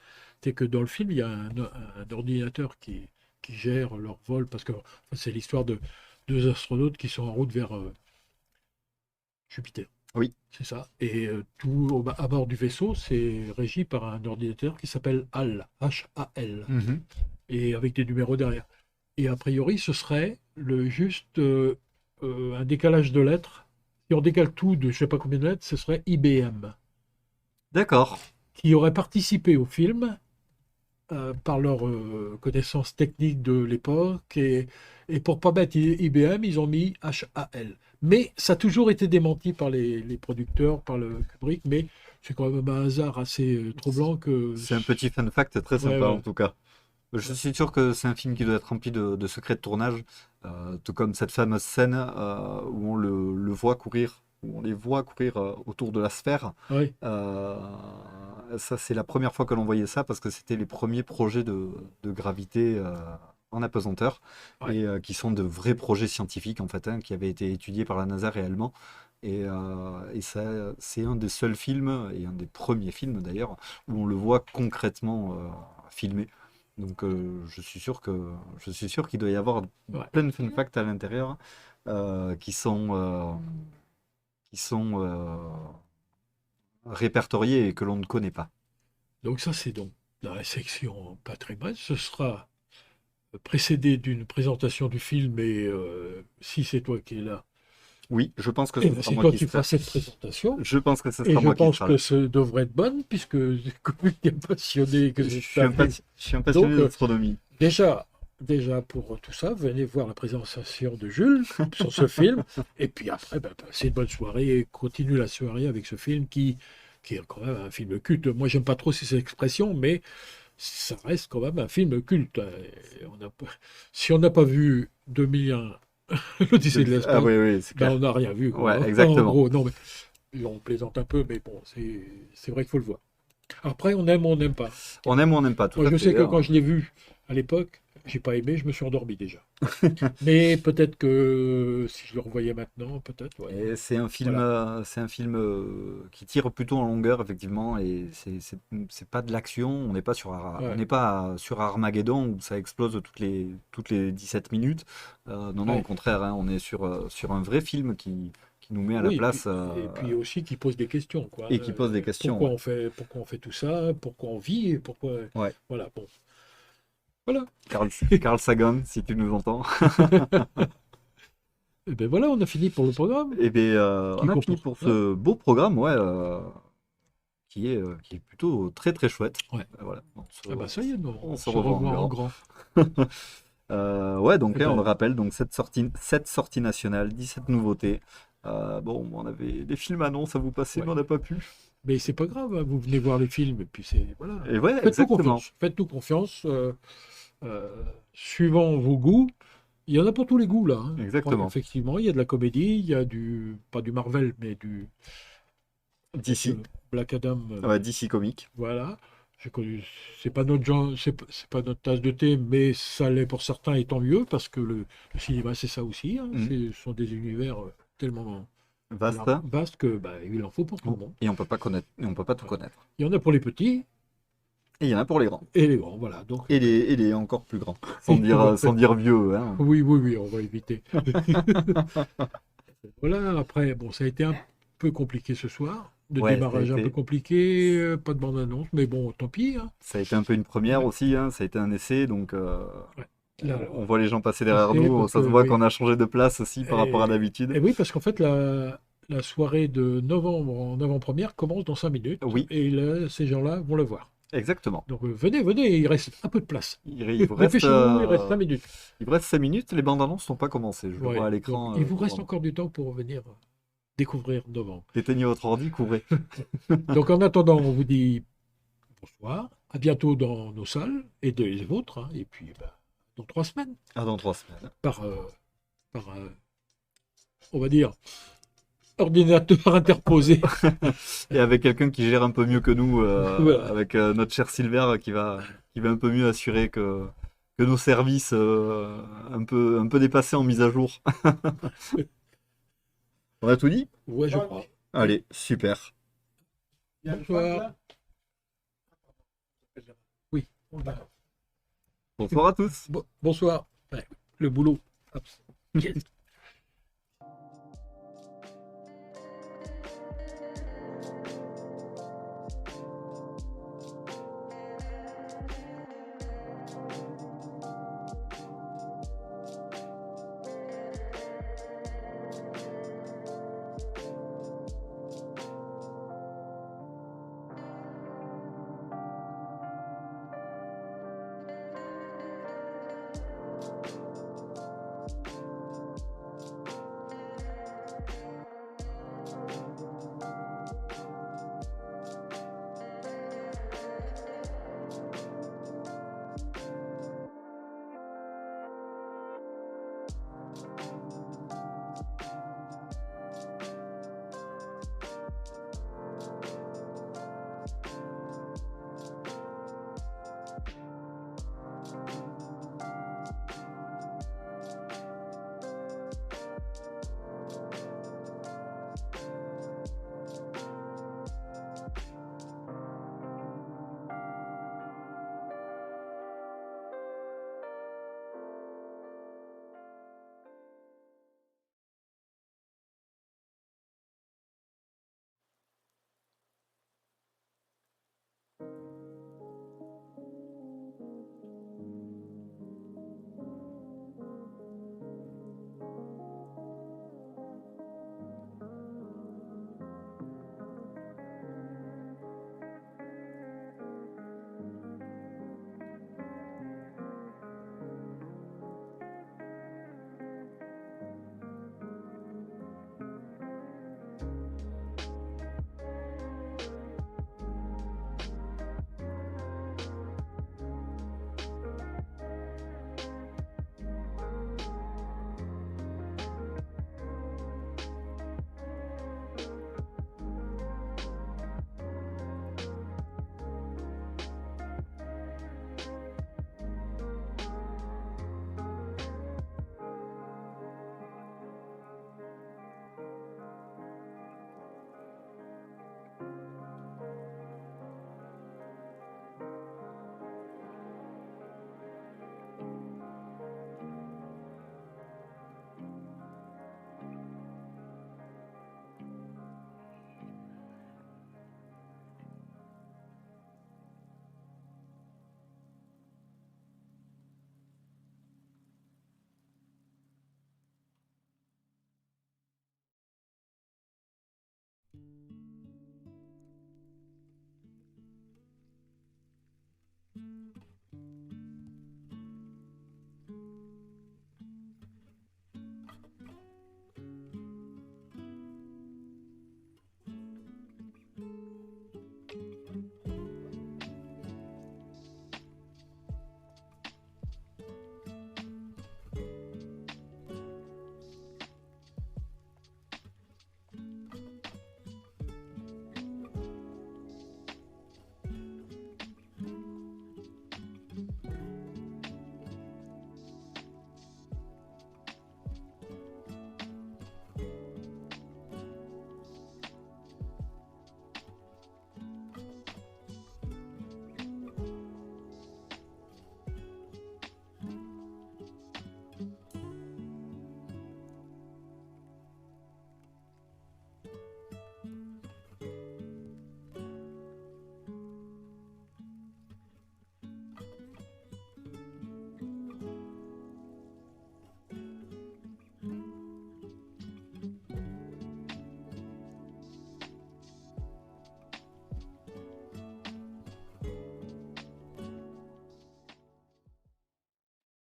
C'est que dans le film, il y a un ordinateur qui gère leur vol, parce que en fait, c'est l'histoire de deux astronautes qui sont en route vers Jupiter. Oui. C'est ça. Et tout à bord du vaisseau, c'est régi par un ordinateur qui s'appelle HAL, H-A-L, Mhm. et avec des numéros derrière. Et a priori, ce serait juste un décalage de lettres. Si on décale tout de je ne sais pas combien de lettres, ce serait IBM, D'accord. qui aurait participé au film par leur connaissance technique de l'époque. Et pour pas mettre IBM, ils ont mis HAL. Mais ça a toujours été démenti par les producteurs, par le Kubrick, mais c'est quand même un hasard assez troublant que... C'est un petit fun fact très Ouais, sympa, en ouais. tout cas. Je suis sûr que c'est un film qui doit être rempli de secrets de tournage, tout comme cette fameuse scène où on le voit courir, où on les voit courir autour de la sphère. Ouais, Euh, Ça, c'est la première fois que l'on voyait ça parce que c'était les premiers projets de gravité en apesanteur ouais. et qui sont de vrais projets scientifiques en fait, hein, qui avaient été étudiés par la NASA réellement. Et ça, c'est un des seuls films, et un des premiers films d'ailleurs, où on le voit concrètement filmé. Donc je suis sûr qu'il doit y avoir Ouais. plein de fun facts à l'intérieur qui sont répertoriés et que l'on ne connaît pas. Donc ça, c'est donc dans la section patrimoine. Ce sera précédé d'une présentation du film et si c'est toi qui es là, Oui, je pense que eh ce ben, sera c'est moi toi qui qui feras serai. cette présentation. Je pense que ce Et sera je moi qui pense sera là. que ce devrait être bonne puisque comme tu es passionné que Je c'est suis ta vie. je suis un passionné Donc d'astronomie. déjà pour tout ça, venez voir la présentation de Jules sur ce film. Et puis après, ben, passez une bonne soirée et continue la soirée avec ce film qui est quand même un film culte. Moi, j'aime pas trop ces expressions, mais ça reste quand même un film culte. Et si on n'a pas vu 2001, l'Odyssée de Ah l'espace, oui, oui, c'est ben clair. on n'a rien vu, Ouais, quoi. En exactement. gros, non, mais on plaisante un peu, mais bon, c'est vrai qu'il faut le voir. Après, on aime ou on n'aime pas. On aime ou on n'aime pas, tout Moi, à je sais fait, que hein. quand je l'ai vu à l'époque, j'ai pas aimé, je me suis endormi déjà. Mais peut-être que si je le revoyais maintenant, peut-être, ouais. Et Voilà. c'est un film qui tire plutôt en longueur, effectivement, et c'est pas de l'action, on Ouais, n'est pas sur Armageddon où ça explose toutes les 17 minutes. Non, non, au ouais. contraire, hein, on est sur un vrai film qui nous met à la Oui, place et puis aussi qui pose des questions, quoi. et qui pose des questions. Ouais. Pourquoi on fait tout ça, pourquoi on vit, et pourquoi. Ouais. Voilà, bon. Voilà. Carl Sagan, si tu nous entends. Et ben voilà, on a fini pour le programme. Et bien, Qui on a fini comporte. pour Hein. ce beau programme, ouais, qui est plutôt très très chouette. Ouais. Voilà, Ah bah ça y est, on on se se revoit en revoit en grand. grand. Ouais, donc Eh on le ben, rappelle, donc cette sortie nationale, 17 nouveautés. Bon, on avait des films annonces à vous passer, ouais. mais on n'a pas pu. Mais c'est pas grave, hein, vous venez voir les films, et puis c'est. Voilà. Et ouais, Faites-nous exactement. confiance. Faites-nous confiance. Suivant vos goûts. Il y en a pour tous les goûts, là. Hein. Exactement. Effectivement, il y a de la comédie, il y a du. Pas du Marvel, mais du. DC. Black Adam. Ouais, DC Comics. Voilà. J'ai connu. C'est pas notre genre, c'est pas notre tasse de thé, mais ça l'est pour certains, et tant mieux, parce que le cinéma, c'est ça aussi. Hein. Mhm. Ce sont des univers tellement Vaste. vastes que bah, il en faut pour tout le Bon. monde. Et on peut pas connaître, et on peut pas tout Voilà. connaître. Il y en a pour les petits Et il y en a pour les grands. et les grands, voilà. Donc, Et les encore plus grands. voilà. Sans dire vieux, hein. Oui, oui, oui, on va éviter. Voilà, après, bon, ça a été un peu compliqué ce soir. De Ouais, démarrage un peu compliqué, pas de bande-annonce, mais bon, tant pis. Hein. ça a été un peu une première Ouais, aussi, hein. Ça a été un essai, donc ouais. Là, on voit les gens passer je derrière sais, nous. parce que Ça se voit oui. qu'on a changé de place aussi par rapport à Et d'habitude. oui, parce qu'en fait, la soirée de novembre en avant-première commence dans 5 minutes, Oui, et là, ces gens-là vont le voir. exactement. Donc venez, venez, il reste un peu de place. Il vous reste, Dépêchez-vous, il reste 5 minutes. 5 minutes. Les bandes annonces sont pas commencées. Je le vois Ouais, à donc l'écran. il vous reste Vraiment. encore du temps pour venir découvrir novembre. Éteignez votre ordi, couvrez. Donc en attendant, on vous dit bonsoir, à bientôt dans nos salles et de les vôtres, hein, et puis ben, dans 3 semaines, Ah, dans 3 semaines. par, on va dire, ordinateur interposé. Et avec quelqu'un qui gère un peu mieux que nous, Voilà. avec notre cher Silver qui va un peu mieux assurer que nos services un peu dépassés en mise à jour. On a tout dit? Ouais, je crois. Allez, super. Bonsoir. Oui. Bonsoir à tous. Bonsoir. Ouais, le boulot. Hop. Yes.